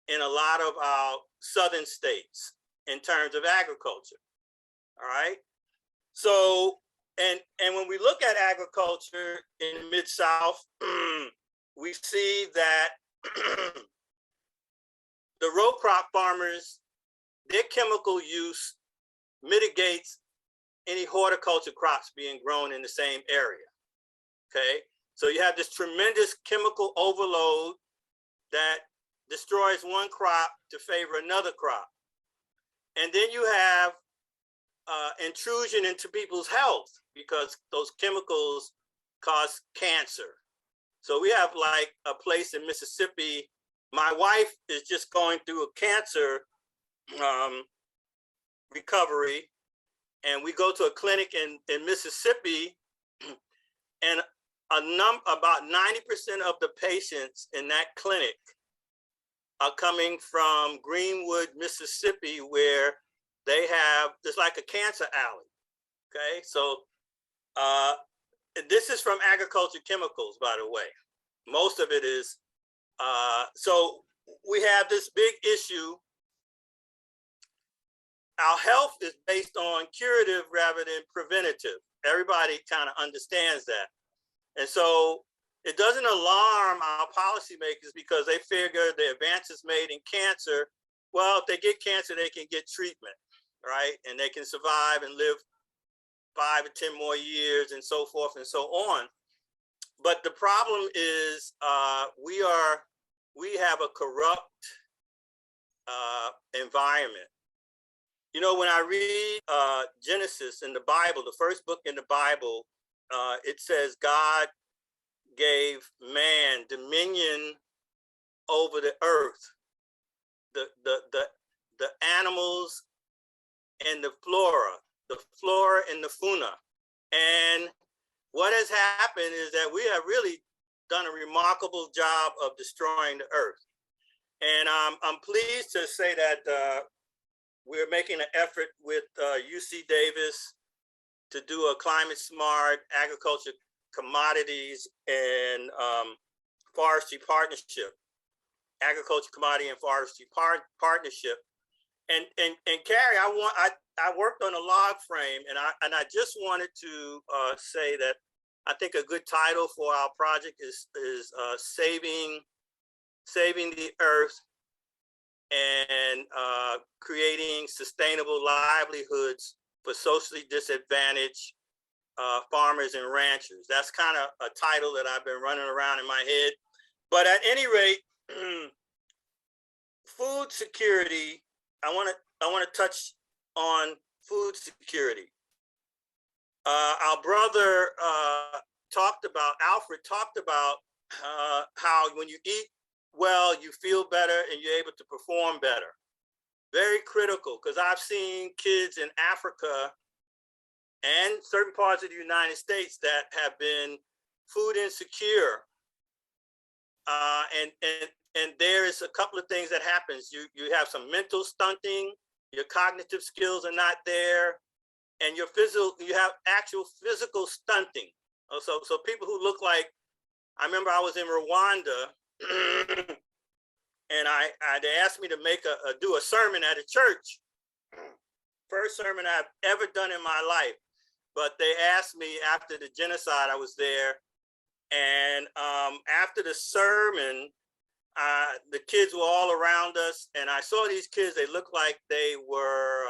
in a lot of our southern states in terms of agriculture. All right. So, and when we look at agriculture in the Mid-South, we see that the row crop farmers, their chemical use mitigates any horticulture crops being grown in the same area. Okay, so you have this tremendous chemical overload that destroys one crop to favor another crop. And then you have intrusion into people's health because those chemicals cause cancer. So we have like a place in Mississippi. My wife is just going through a cancer recovery, and we go to a clinic in Mississippi, and about 90% of the patients in that clinic are coming from Greenwood, Mississippi, where they have, it's like a cancer alley. Okay, so this is from agriculture chemicals, by the way. Most of it is, so we have this big issue. Our health is based on curative rather than preventative. Everybody kind of understands that. And so it doesn't alarm our policymakers because they figure the advances made in cancer, well, if they get cancer, they can get treatment, right? And they can survive and live 5 or 10 more years and so forth and so on. But the problem is we have a corrupt environment. You know, when I read Genesis in the Bible, the first book in the Bible, it says God gave man dominion over the earth, the animals and the flora and the fauna. And what has happened is that we have really done a remarkable job of destroying the earth. And I'm pleased to say that we're making an effort with UC Davis to do a climate smart agriculture commodities and forestry partnership, agriculture commodity and forestry partnership. And Carrie, I worked on a log frame, and I just wanted to say that I think a good title for our project is saving the earth and creating sustainable livelihoods for socially disadvantaged farmers and ranchers. That's kind of a title that I've been running around in my head. But at any rate, food security, I want to touch on food security. Our brother Alfred talked about how when you eat well, you feel better and you're able to perform better. Very critical, because I've seen kids in Africa and certain parts of the United States that have been food insecure. And there is a couple of things that happens. You have some mental stunting, your cognitive skills are not there, and you have actual physical stunting. So people who look like, I remember I was in Rwanda, and they asked me to do a sermon at a church. First sermon I've ever done in my life. But they asked me after the genocide, I was there. And after the sermon, the kids were all around us. And I saw these kids, they looked like they were,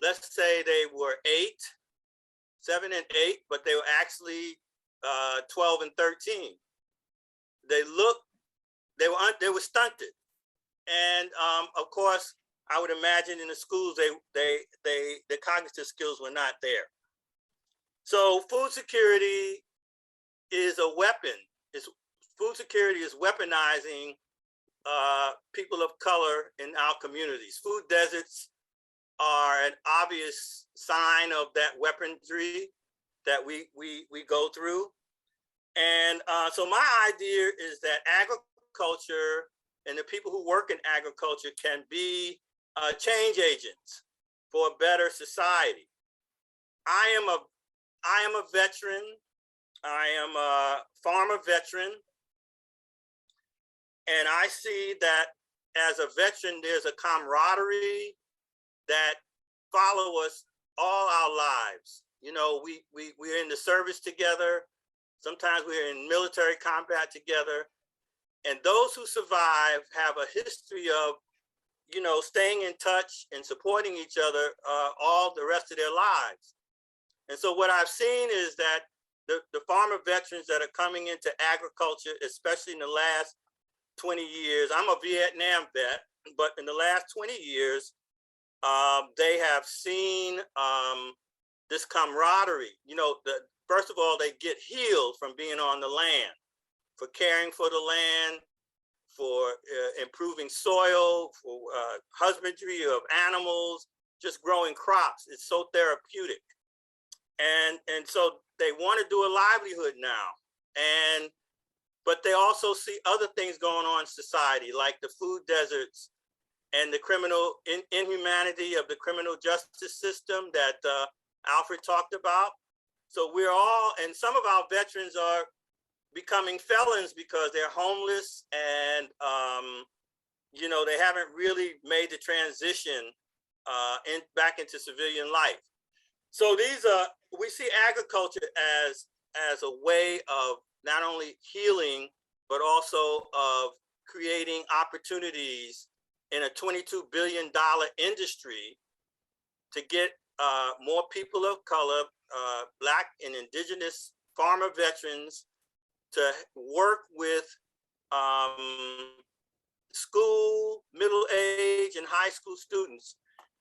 let's say they were 7 and 8, but they were actually 12 and 13. They were stunted. And of course, I would imagine in the schools, the cognitive skills were not there. So food security is a weapon. food security is weaponizing people of color in our communities. Food deserts are an obvious sign of that weaponry that we go through. And so my idea is that agriculture and the people who work in agriculture can be change agents for a better society. I am a veteran. I am a farmer veteran. And I see that as a veteran, there's a camaraderie that follow us all our lives. You know, we're in the service together. Sometimes we're in military combat together. And those who survive have a history of, you know, staying in touch and supporting each other all the rest of their lives. And so what I've seen is that the farmer veterans that are coming into agriculture, especially in the last 20 years, I'm a Vietnam vet, but in the last 20 years, they have seen this camaraderie. You know, first of all, they get healed from being on the land, for caring for the land, for improving soil, for husbandry of animals, just growing crops. It's so therapeutic. And so they want to do a livelihood now. But they also see other things going on in society, like the food deserts and the criminal inhumanity of the criminal justice system that Alfred talked about. So we're all, and some of our veterans are becoming felons because they're homeless and, you know, they haven't really made the transition back into civilian life. So we see agriculture as a way of not only healing, but also of creating opportunities in a $22 billion industry to get more people of color, Black and Indigenous farmer veterans to work with school, middle age, and high school students.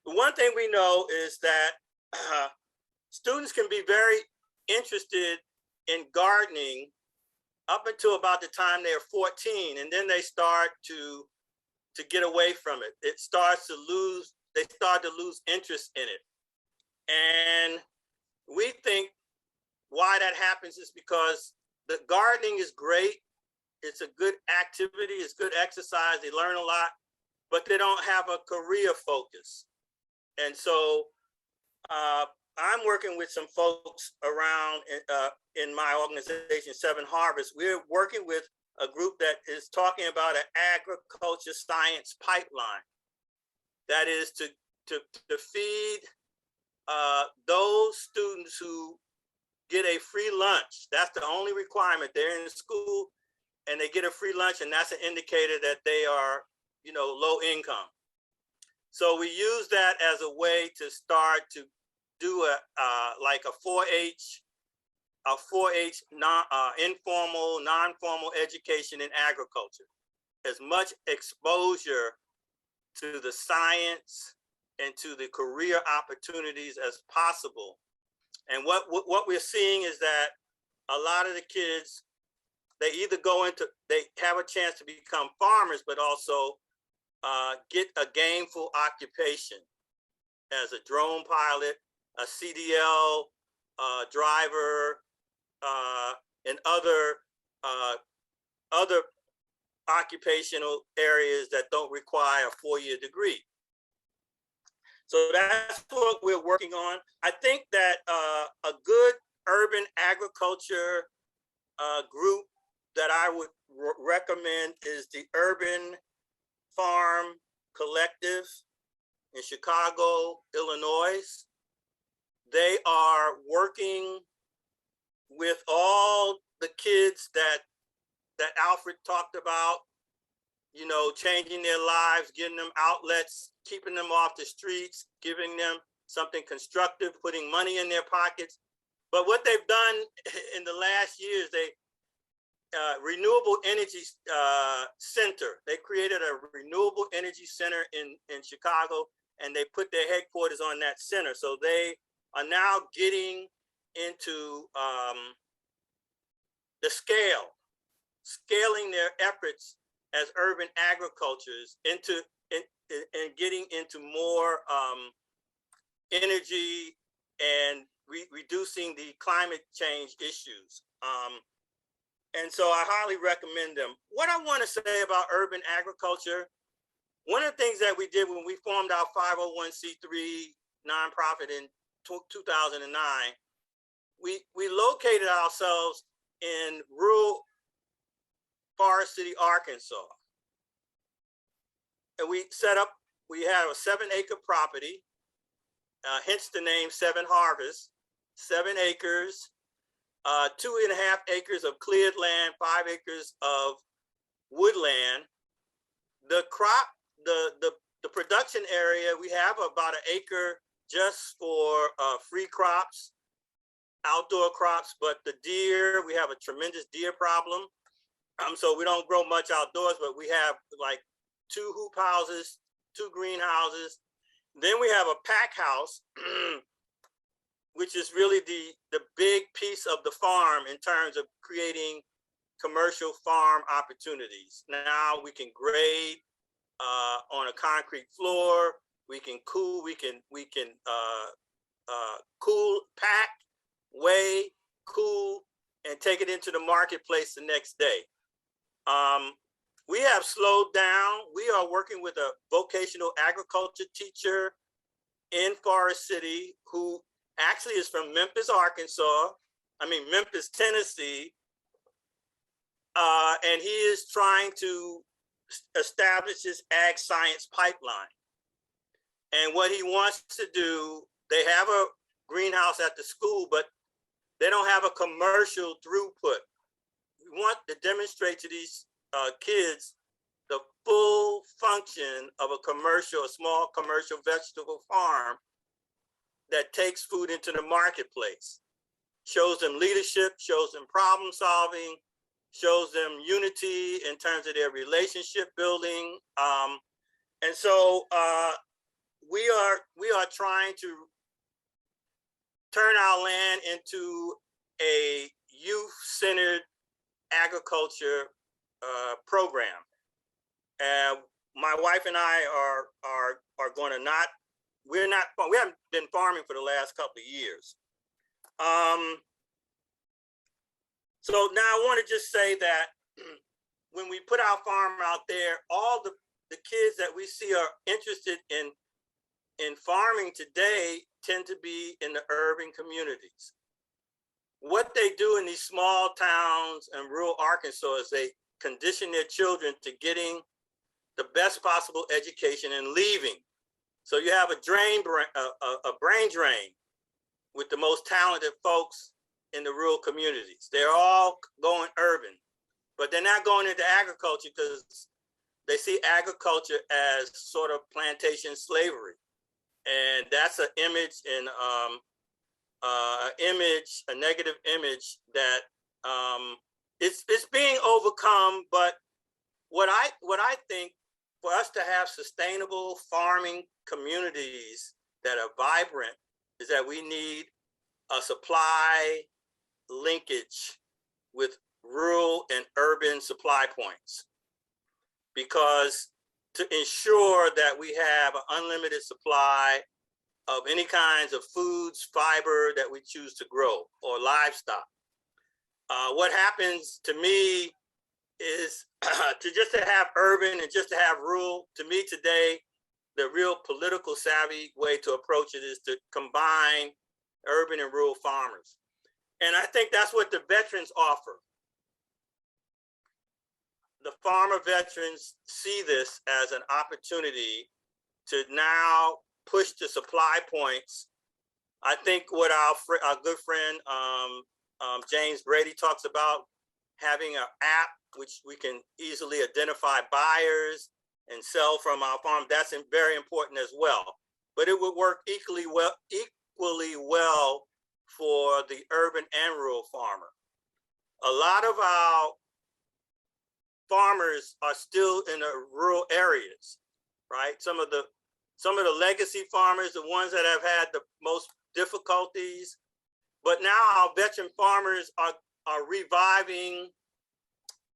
The one thing we know is that students can be very interested in gardening up until about the time they're 14, and then they start to get away from it. They start to lose interest in it. And we think why that happens is because the gardening is great. It's a good activity, it's good exercise, they learn a lot, but they don't have a career focus. And so I'm working with some folks around in my organization, Seven Harvests. We're working with a group that is talking about an agriculture science pipeline. That is to feed those students who get a free lunch. That's the only requirement. They're in school and they get a free lunch, and that's an indicator that they are, you know, low income. So we use that as a way to start to do like a 4-H informal, non-formal education in agriculture. As much exposure to the science and to the career opportunities as possible. And what we're seeing is that a lot of the kids, they either they have a chance to become farmers, but also get a gainful occupation as a drone pilot, a CDL driver, and other occupational areas that don't require a 4-year degree. So that's what we're working on. I think that a good urban agriculture group that I would recommend is the Urban Farm Collective in Chicago, Illinois. They are working with all the kids that Alfred talked about, you know, changing their lives, getting them outlets, keeping them off the streets, giving them something constructive, putting money in their pockets. But what they've done in the last years, they renewable energy center. They created a renewable energy center in Chicago, and they put their headquarters on that center. So they are now getting into the scale. scaling their efforts as urban agricultures into and getting into more energy and reducing the climate change issues. And so I highly recommend them. What I want to say about urban agriculture, one of the things that we did when we formed our 501c3 nonprofit in 2009, we located ourselves in rural Forest City, Arkansas. And we had a 7-acre property, hence the name 7 Harvest, 7 acres, 2.5 acres of cleared land, 5 acres of woodland. The production area, we have about 1 acre just for free crops, outdoor crops, but the deer, we have a tremendous deer problem. So we don't grow much outdoors, but we have like 2 hoop houses, 2 greenhouses. Then we have a pack house, which is really the big piece of the farm in terms of creating commercial farm opportunities. Now we can grade on a concrete floor. We can cool. We can cool, pack, weigh, cool, and take it into the marketplace the next day. We have slowed down. We are working with a vocational agriculture teacher in Forest City who actually is from Memphis, Tennessee. And he is trying to establish his ag science pipeline. And what he wants to do, they have a greenhouse at the school, but they don't have a commercial throughput. We want to demonstrate to these kids the full function of a small commercial vegetable farm that takes food into the marketplace, shows them leadership, shows them problem solving, shows them unity in terms of their relationship building. And so we are trying to turn our land into a youth-centered agriculture program. And my wife and I are going to we haven't been farming for the last couple of years. So now I want to just say that when we put our farm out there, all the kids that we see are interested in farming today tend to be in the urban communities. What they do in these small towns and rural Arkansas is they condition their children to getting the best possible education and leaving. So you have a brain drain with the most talented folks in the rural communities. They're all going urban, but they're not going into agriculture because they see agriculture as sort of plantation slavery. And that's an image and a negative image that it's being overcome. But what I think, for us to have sustainable farming communities that are vibrant, is that we need a supply linkage with rural and urban supply points, because to ensure that we have an unlimited supply of any kinds of foods, fiber that we choose to grow, or livestock. What happens to me is to have urban and just to have rural. To me today, the real political savvy way to approach it is to combine urban and rural farmers. And I think that's what the veterans offer. The farmer veterans see this as an opportunity to now push the supply points. I think what our good friend James Brady talks about, having an app which we can easily identify buyers and sell from our farm, that's very important as well. But it would work equally well for the urban and rural farmer. A lot of our farmers are still in the rural areas, right? Some of the legacy farmers, the ones that have had the most difficulties, but now our veteran farmers are reviving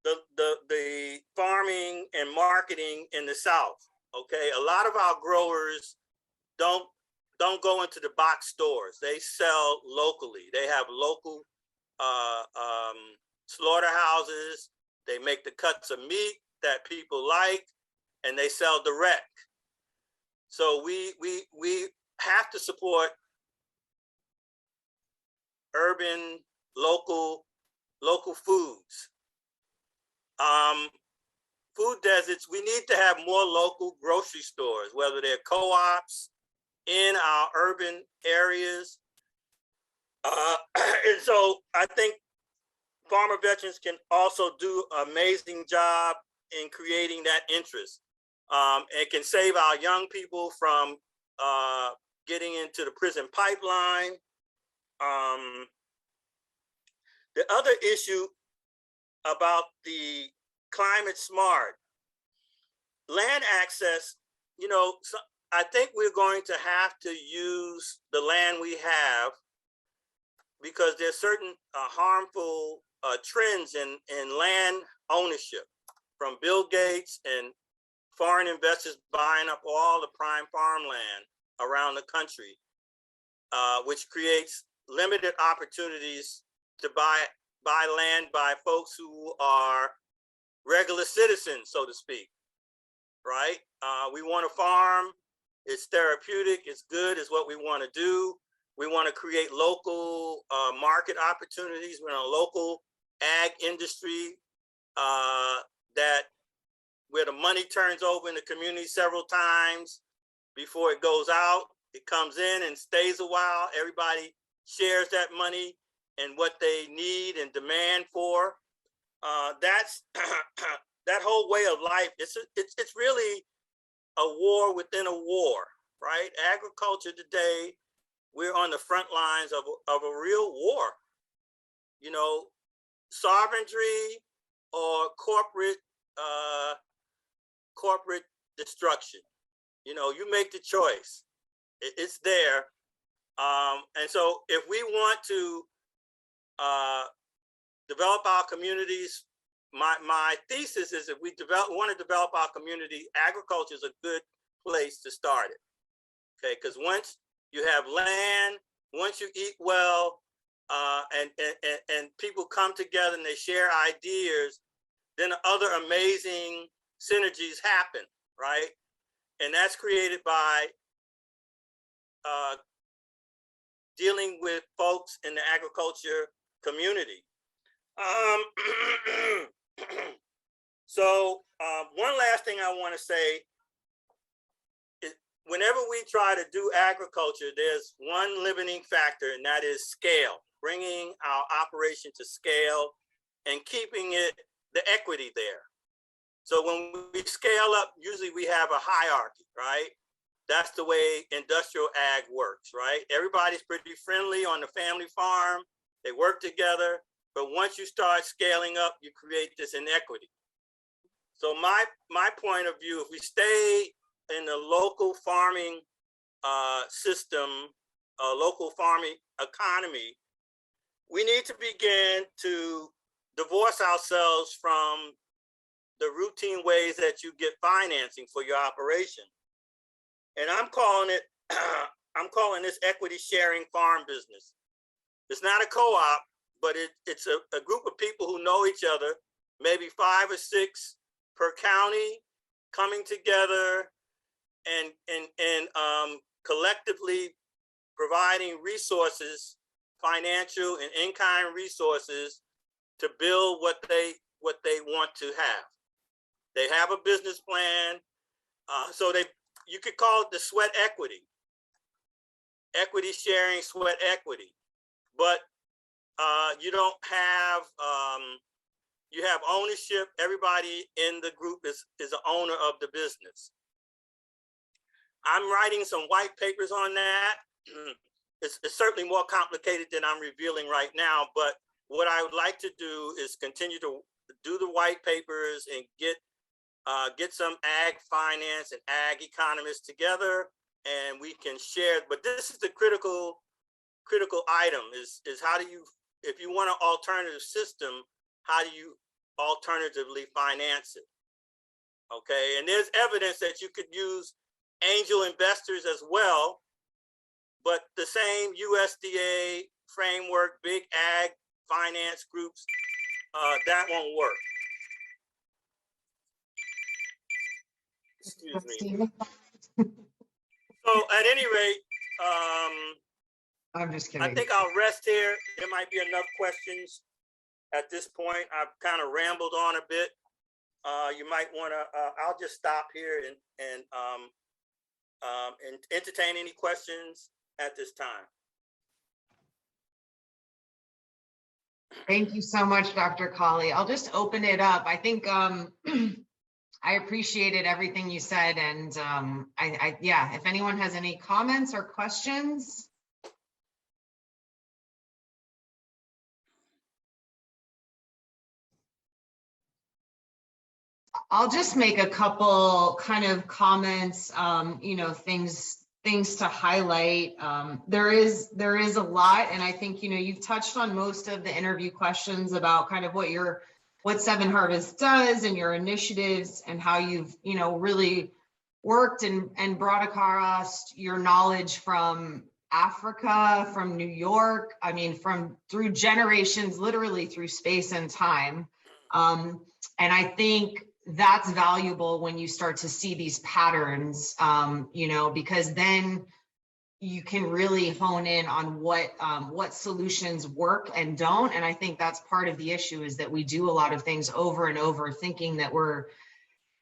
the farming and marketing in the South. Okay, a lot of our growers don't go into the box stores. They sell locally. They have local slaughterhouses. They make the cuts of meat that people like, and they sell direct. So we have to support urban, local foods. Food deserts, we need to have more local grocery stores, whether they're co-ops in our urban areas. And so I think farmer veterans can also do an amazing job in creating that interest. It can save our young people from getting into the prison pipeline. The other issue about the climate smart land access, you know, so I think we're going to have to use the land we have, because there's certain harmful trends in land ownership, from Bill Gates and foreign investors buying up all the prime farmland around the country, which creates limited opportunities to buy land by folks who are regular citizens, so to speak, right? We want to farm. It's therapeutic. It's good. It's what we want to do. We want to create local market opportunities. We're in a local ag industry that where the money turns over in the community several times before it goes out. It comes in and stays a while. Everybody shares that money and what they need and demand for. That's that whole way of life. It's really a war within a war, right? Agriculture today, we're on the front lines of a real war. You know, sovereignty or corporate destruction. You know, you make the choice. It's there. And so if we want to develop our communities, my thesis is if we want to develop our community, agriculture is a good place to start it. Okay, because once you have land, once you eat well, and people come together and they share ideas, then other amazing synergies happen, right? And that's created by dealing with folks in the agriculture community. So one last thing I want to say is whenever we try to do agriculture, there's one limiting factor, and that is scale, bringing our operation to scale and keeping the equity there. So when we scale up, usually we have a hierarchy, right? That's the way industrial ag works, right? Everybody's pretty friendly on the family farm. They work together. But once you start scaling up, you create this inequity. So my point of view, if we stay in the local farming system, local farming economy, we need to begin to divorce ourselves from the routine ways that you get financing for your operation. And I'm calling this equity sharing farm business. It's not a co-op, but it's a group of people who know each other, maybe 5 or 6 per county, coming together and collectively providing resources, financial and in-kind resources, to build what they want to have. They have a business plan, so you could call it the sweat equity sharing, sweat equity, but you don't have you have ownership. Everybody in the group is an owner of the business. I'm writing some white papers on that. It's certainly more complicated than I'm revealing right now, but what I would like to do is continue to do the white papers and get some ag finance and ag economists together, and we can share. But this is the critical item is how do you, if you want an alternative system, how do you alternatively finance it. Okay, and there's evidence that you could use angel investors as well, but the same USDA framework, big ag finance groups, that won't work. Excuse me. So at any rate, I'm just I kidding. think I'll rest here. There might be enough questions at this point. I've kind of rambled on a bit. You might want to, I'll just stop here and entertain any questions at this time. Thank you so much, Dr. Colley. I'll just open it up. I think I appreciated everything you said, and yeah, if anyone has any comments or questions. I'll just make a couple kind of comments, you know, things to highlight. There is a lot, and I think, you know, you've touched on most of the interview questions about kind of what Seven Harvest does and your initiatives and how you've, you know, really worked and brought across your knowledge from Africa, from New York, I mean, through generations, literally through space and time. And I think that's valuable when you start to see these patterns, you know, because then you can really hone in on what solutions work and don't. And I think that's part of the issue, is that we do a lot of things over and over thinking that we're,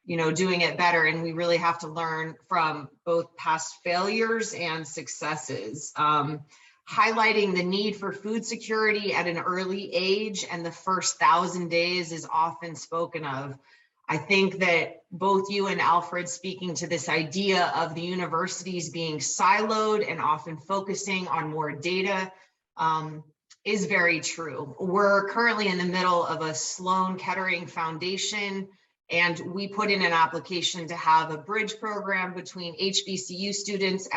you know, doing it better. And we really have to learn from both past failures and successes. Highlighting the need for food security at an early age and the first 1,000 days is often spoken of. I think that both you and Alfred speaking to this idea of the universities being siloed and often focusing on more data is very true. We're currently in the middle of a Sloan Kettering Foundation, and we put in an application to have a bridge program between HBCU students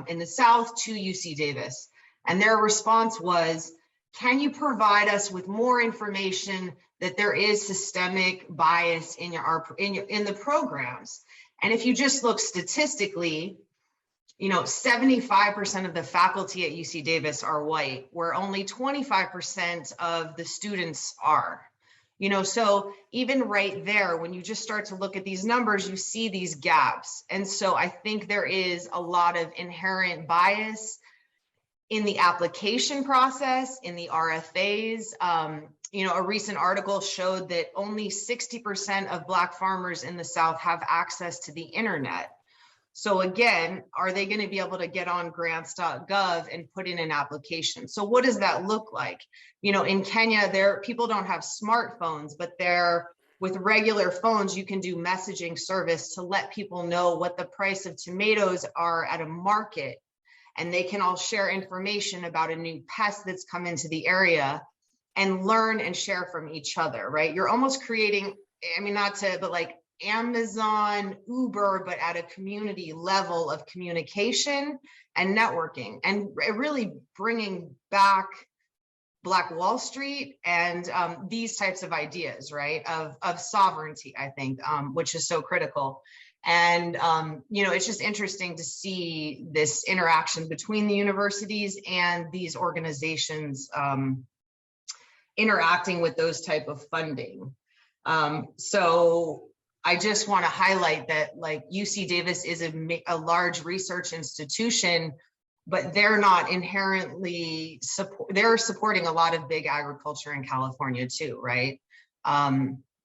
in the South to UC Davis. And their response was, can you provide us with more information that there is systemic bias in the programs? And if you just look statistically, you know, 75% of the faculty at UC Davis are white, where only 25% of the students are. You know, so even right there, when you just start to look at these numbers, you see these gaps. And so I think there is a lot of inherent bias in the application process, in the RFAs. You know, a recent article showed that only 60% of Black farmers in the South have access to the internet. So again, are they going to be able to get on grants.gov and put in an application? So what does that look like? You know, in Kenya, people don't have smartphones, but with regular phones, you can do messaging service to let people know what the price of tomatoes are at a market. And they can all share information about a new pest that's come into the area and learn and share from each other, right? You're almost creating, I mean, but like Amazon, Uber, but at a community level of communication and networking, and really bringing back Black Wall Street and these types of ideas, right? Of sovereignty, I think, which is so critical. And, you know, it's just interesting to see this interaction between the universities and these organizations interacting with those type of funding. So I just want to highlight that, like, UC Davis is a large research institution, but they're not inherently they're supporting a lot of big agriculture in California too, right?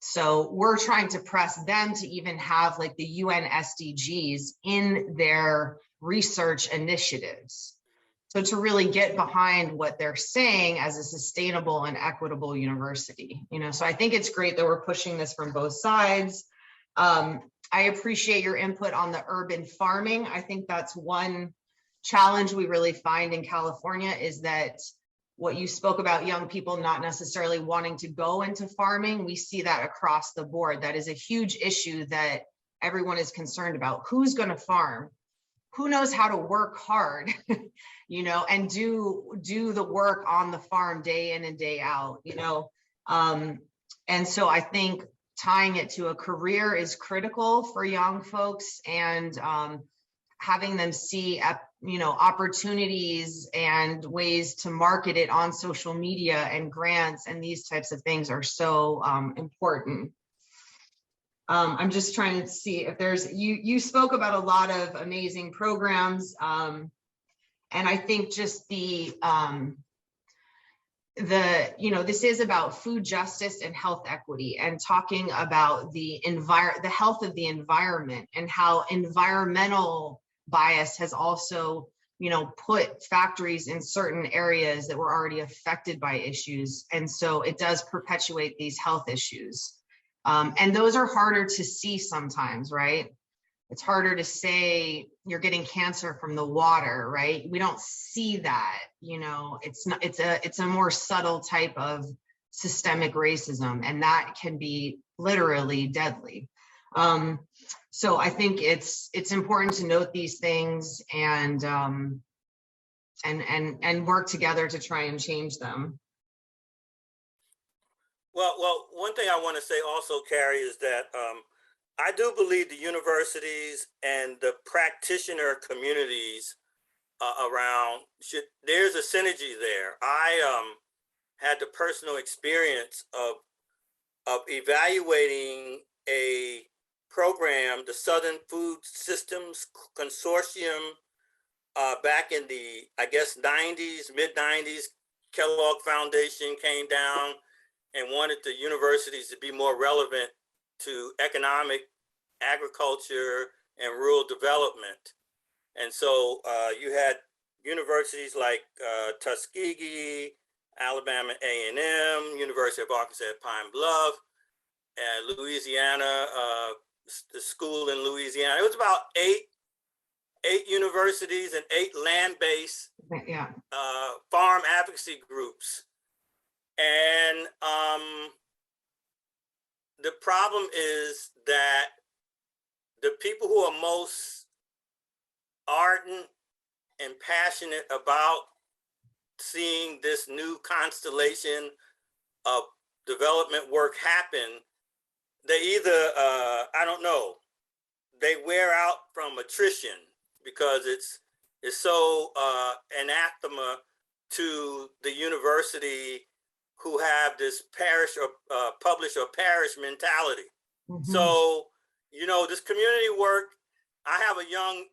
So we're trying to press them to even have like the UN SDGs in their research initiatives. So to really get behind what they're saying as a sustainable and equitable university, you know, so I think it's great that we're pushing this from both sides. I appreciate your input on the urban farming. I think that's one challenge we really find in California, is that what you spoke about, young people not necessarily wanting to go into farming, we see that across the board. That is a huge issue that everyone is concerned about. Who's going to farm? Who knows how to work hard, you know, and do the work on the farm day in and day out, you know? And so I think tying it to a career is critical for young folks, and having them see, opportunities and ways to market it on social media and grants and these types of things are so important. I'm just trying to see if there's, you spoke about a lot of amazing programs. And I think just this is about food justice and health equity, and talking about the health of the environment, and how environmental bias has also, put factories in certain areas that were already affected by issues. And so it does perpetuate these health issues. And those are harder to see sometimes, right? It's harder to say you're getting cancer from the water, right? We don't see that, it's a more subtle type of systemic racism, and that can be literally deadly. So I think it's important to note these things and work together to try and change them. Well, one thing I want to say also, Carrie, is that I do believe the universities and the practitioner communities around there's a synergy there. I had the personal experience of evaluating a program, the Southern Food Systems Consortium, back in the, I guess, 90s, mid-90s. Kellogg Foundation came down and wanted the universities to be more relevant to economic, agriculture, and rural development. And so you had universities like Tuskegee, Alabama A&M, University of Arkansas at Pine Bluff, and Louisiana, the school in Louisiana. It was about eight universities and 8 land-based farm advocacy groups. And the problem is that the people who are most ardent and passionate about seeing this new constellation of development work happen, they either, I don't know, they wear out from attrition because it's so anathema to the university who have this parish or publish or parish mentality. Mm-hmm. So, this community work, I have a young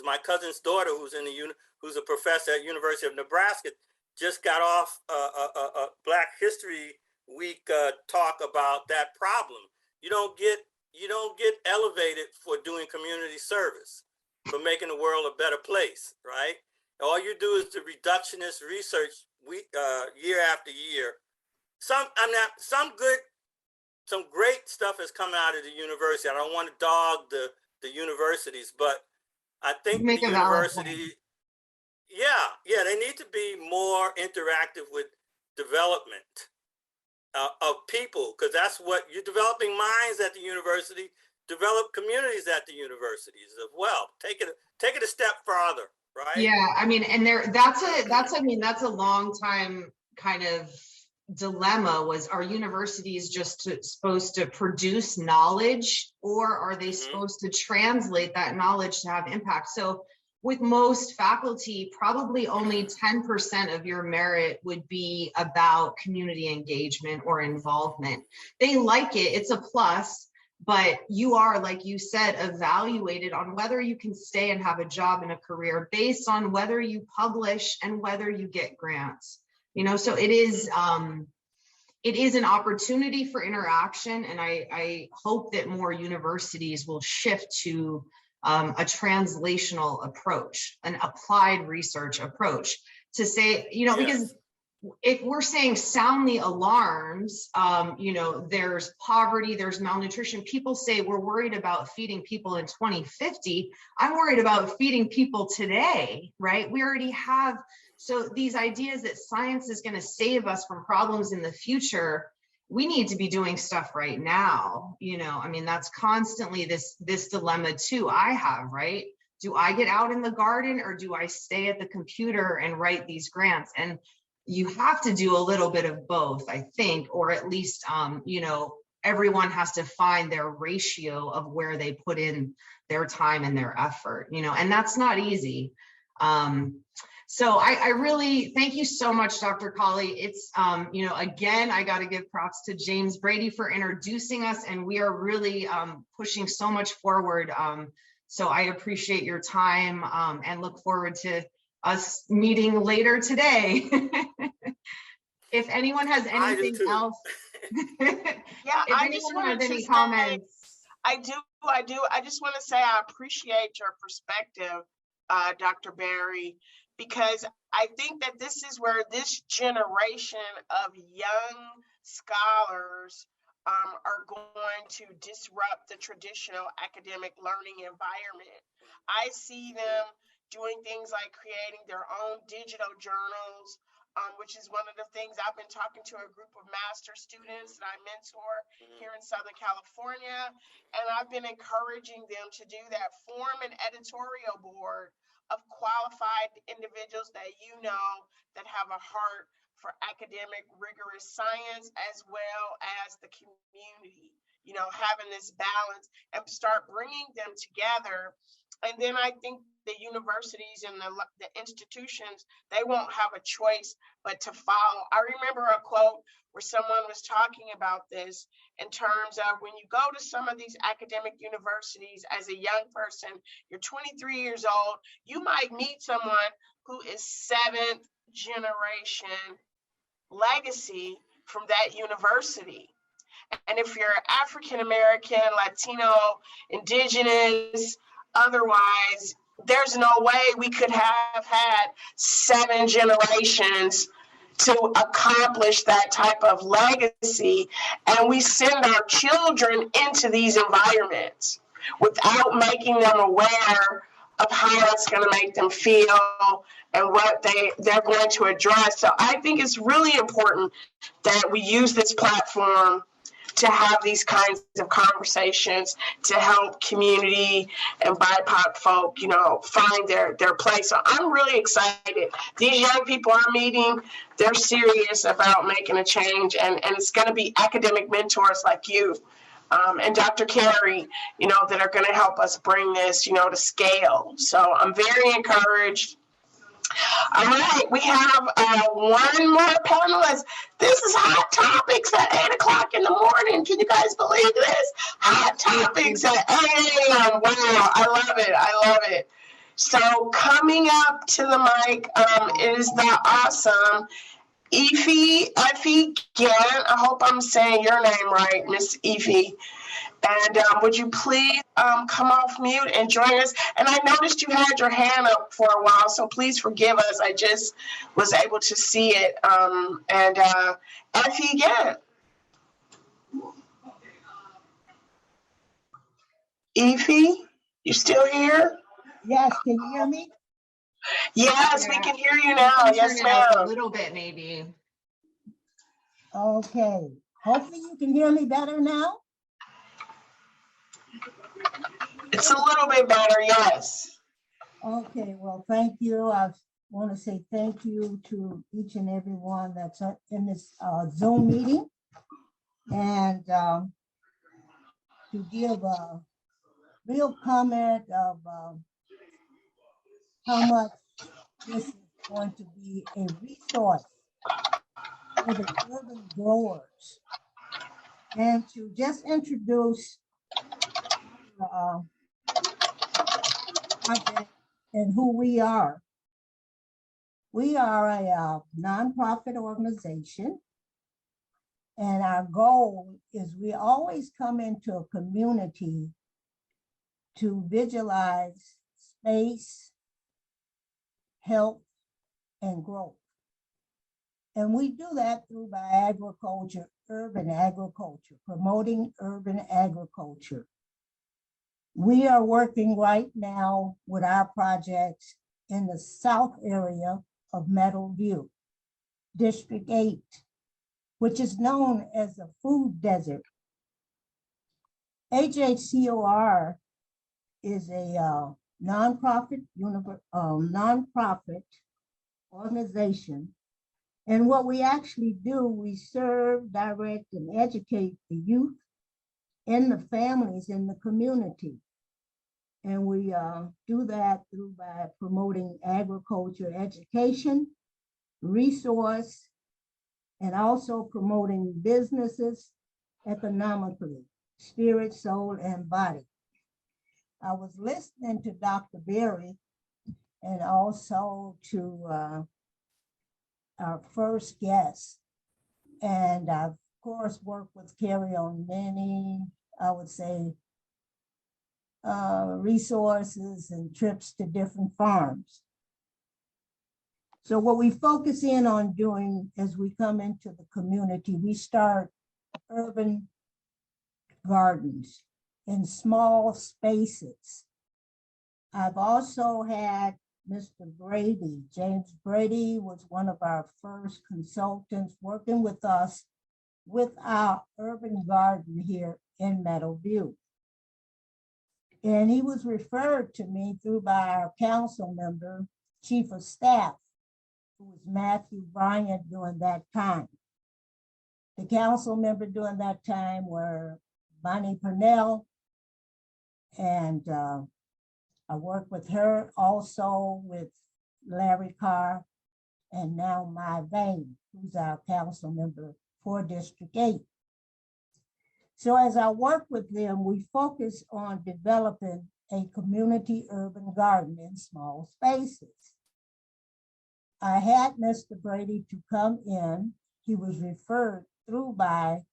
my cousin's daughter who's a professor at University of Nebraska, just got off a Black History Week talk about that problem. You don't get elevated for doing community service, for making the world a better place, right? All you do is the reductionist research year after year. Some great stuff has come out of the university. I don't want to dog the universities, but I think the university, they need to be more interactive with development of people, because that's what you're developing minds at the university, develop communities at the universities as well. Take it a step farther, right? Yeah, I mean, and that's a long time kind of dilemma. Are universities just supposed to produce knowledge, or are they supposed to translate that knowledge to have impact? So with most faculty, probably only 10% of your merit would be about community engagement or involvement. They like it, it's a plus, but you are, like you said, evaluated on whether you can stay and have a job and a career based on whether you publish and whether you get grants. So it is an opportunity for interaction, and I hope that more universities will shift to a translational approach, an applied research approach, to say, because if we're saying sound the alarms, there's poverty, there's malnutrition. People say we're worried about feeding people in 2050. I'm worried about feeding people today, right? We already have. So these ideas that science is going to save us from problems in the future, we need to be doing stuff right now. That's constantly this dilemma too I have, right? Do I get out in the garden, or do I stay at the computer and write these grants? And you have to do a little bit of both, I think, or at least, you know, everyone has to find their ratio of where they put in their time and their effort, you know, and that's not easy. So I really thank you so much, Dr. Colley. It's, you know, again, I got to give props to James Brady for introducing us, and we are really pushing so much forward. So I appreciate your time and look forward to us meeting later today. If anyone has anything else, Yeah, if I just anyone has wanted any to comments. I do. I just want to say I appreciate your perspective, Dr. Berry, because I think that this is where this generation of young scholars are going to disrupt the traditional academic learning environment. I see them doing things like creating their own digital journals, which is one of the things I've been talking to a group of master students that I mentor here in Southern California. And I've been encouraging them to do that, form an editorial board of qualified individuals that you know that have a heart for academic rigorous science as well as the community, you know, having this balance and start bringing them together. And then I think the universities and the institutions, they won't have a choice but to follow. I remember a quote where someone was talking about this in terms of when you go to some of these academic universities as a young person, you're 23 years old, you might meet someone who is 7th generation legacy from that university. And if you're African American, Latino, Indigenous, otherwise, there's no way we could have had 7 generations to accomplish that type of legacy. And we send our children into these environments without making them aware of how it's going to make them feel and what they're going to address. So I think it's really important that we use this platform to have these kinds of conversations to help community and BIPOC folk, you know, find their place. So I'm really excited. These young people I'm meeting, they're serious about making a change, and it's going to be academic mentors like you and Dr. Carey, you know, that are going to help us bring this, you know, to scale. So I'm very encouraged. All right, we have one more panelist. This is Hot Topics at 8 o'clock in the morning. Can you guys believe this? Hot Topics at 8 a.m. Wow, I love it. I love it. So coming up to the mic is the awesome Effie Gant. I hope I'm saying your name right, Miss Effie. And would you please come off mute and join us? And I noticed you had your hand up for a while, so please forgive us. I just was able to see it. And Effie Gant. Effie, you still here? Yes, can you hear me? Yes, we can hear you now. Yes, Turn it up a ma'am. little bit, maybe. Okay, hopefully you can hear me better now. It's a little bit better, yes. Okay, well, thank you. I want to say thank you to each and every one that's in this Zoom meeting, and to give a real comment of how much this is going to be a resource for the urban growers, and to just introduce project and who we are. We are a nonprofit organization, and our goal is we always come into a community to visualize space, health, and growth. And we do that through by agriculture, urban agriculture, promoting urban agriculture. We are working right now with our projects in the south area of Meadow View, District 8, which is known as the food desert. HHCOR is a nonprofit organization And what we actually do, we serve, direct, and educate the youth and the families in the community. And we do that by promoting agriculture education, resource, and also promoting businesses economically, spirit, soul, and body. I was listening to Dr. Berry and also to our first guest. And I've, of course, worked with Carrie on many, I would say, resources and trips to different farms. So what we focus in on doing as we come into the community, we start urban gardens in small spaces. I've also had Mr. Brady. James Brady was one of our first consultants working with us with our urban garden here in Meadowview. And he was referred to me through by our council member, chief of staff, who was Matthew Bryant during that time. The council member during that time were Bonnie Purnell, and I worked with her also with Larry Carr, and now Mai Vane, who's our council member for District 8. So as I work with them, we focus on developing a community urban garden in small spaces. I had Mr. Brady to come in. He was referred through by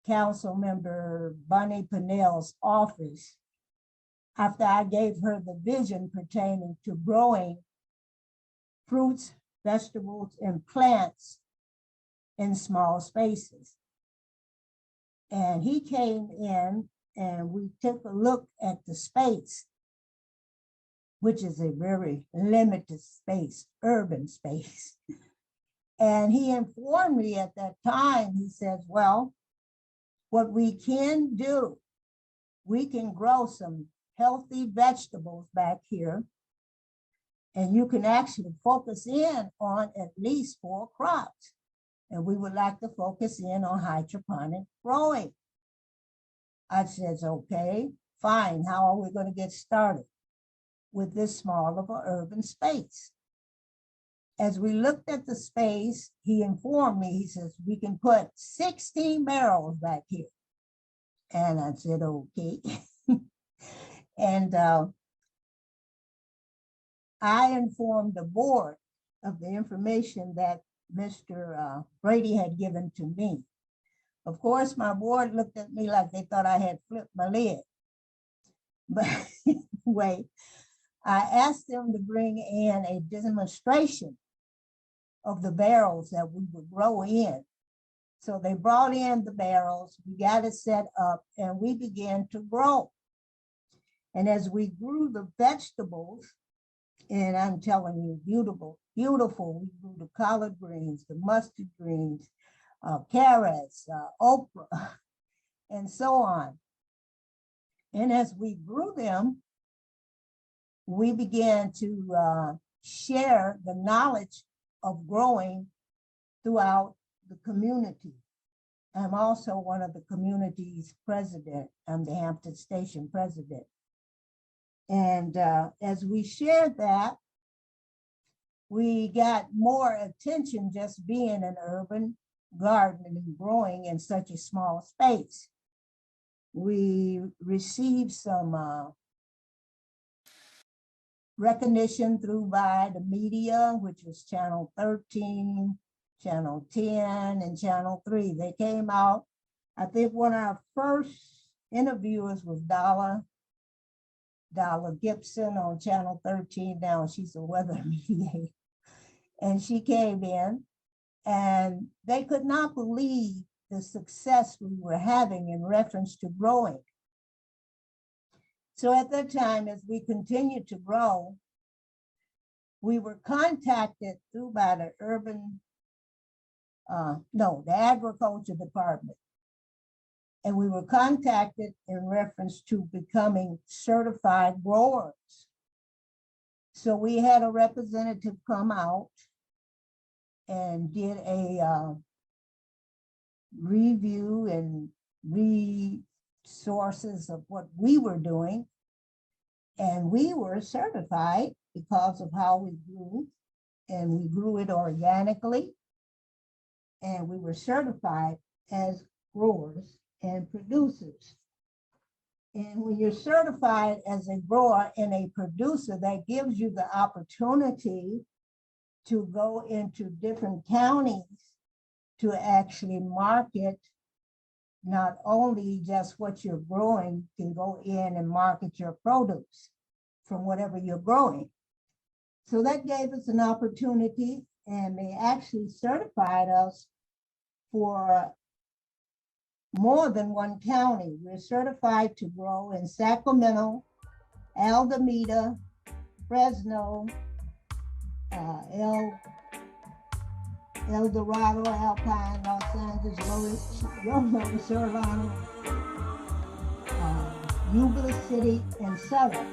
Council Member Bonnie Purnell's office after I gave her the vision pertaining to growing fruits, vegetables, and plants in small spaces. And he came in and we took a look at the space, which is a very limited space, urban space. And he informed me at that time, he says, well, what we can do, we can grow some healthy vegetables back here, and you can actually focus in on at least 4 crops. And we would like to focus in on hydroponic growing. I said, okay, fine. How are we going to get started with this small of an urban space? As we looked at the space, he informed me, he says, we can put 16 barrels back here. And I said, okay. And I informed the board of the information that Mr. Brady had given to me. Of course, my board looked at me like they thought I had flipped my lid. But anyway, I asked them to bring in a demonstration of the barrels that we would grow in. So they brought in the barrels, we got it set up, and we began to grow. And as we grew the vegetables, and I'm telling you, beautiful, beautiful. We grew the collard greens, the mustard greens, carrots, okra, and so on. And as we grew them, we began to share the knowledge of growing throughout the community. I'm also one of the community's president. I'm the Hampton Station president. And as we shared that, we got more attention just being an urban garden and growing in such a small space. We received some recognition through by the media, which was Channel 13, Channel 10, and Channel 3. They came out. I think one of our first interviewers was Dollar Gibson on Channel 13. Now she's a weather mediator. And she came in and they could not believe the success we were having in reference to growing. So at that time, as we continued to grow, we were contacted through by the the agriculture department. And we were contacted in reference to becoming certified growers. So we had a representative come out and did a review and resources of what we were doing. And we were certified because of how we grew, and we grew it organically. And we were certified as growers and producers. And when you're certified as a grower and a producer, that gives you the opportunity to go into different counties to actually market not only just what you're growing, you can go in and market your produce from whatever you're growing. So that gave us an opportunity, and they actually certified us for more than one county. We're certified to grow in Sacramento, Alameda, Fresno, El Dorado, Alpine, Los Angeles, Solano, Yuba City, and Sutter.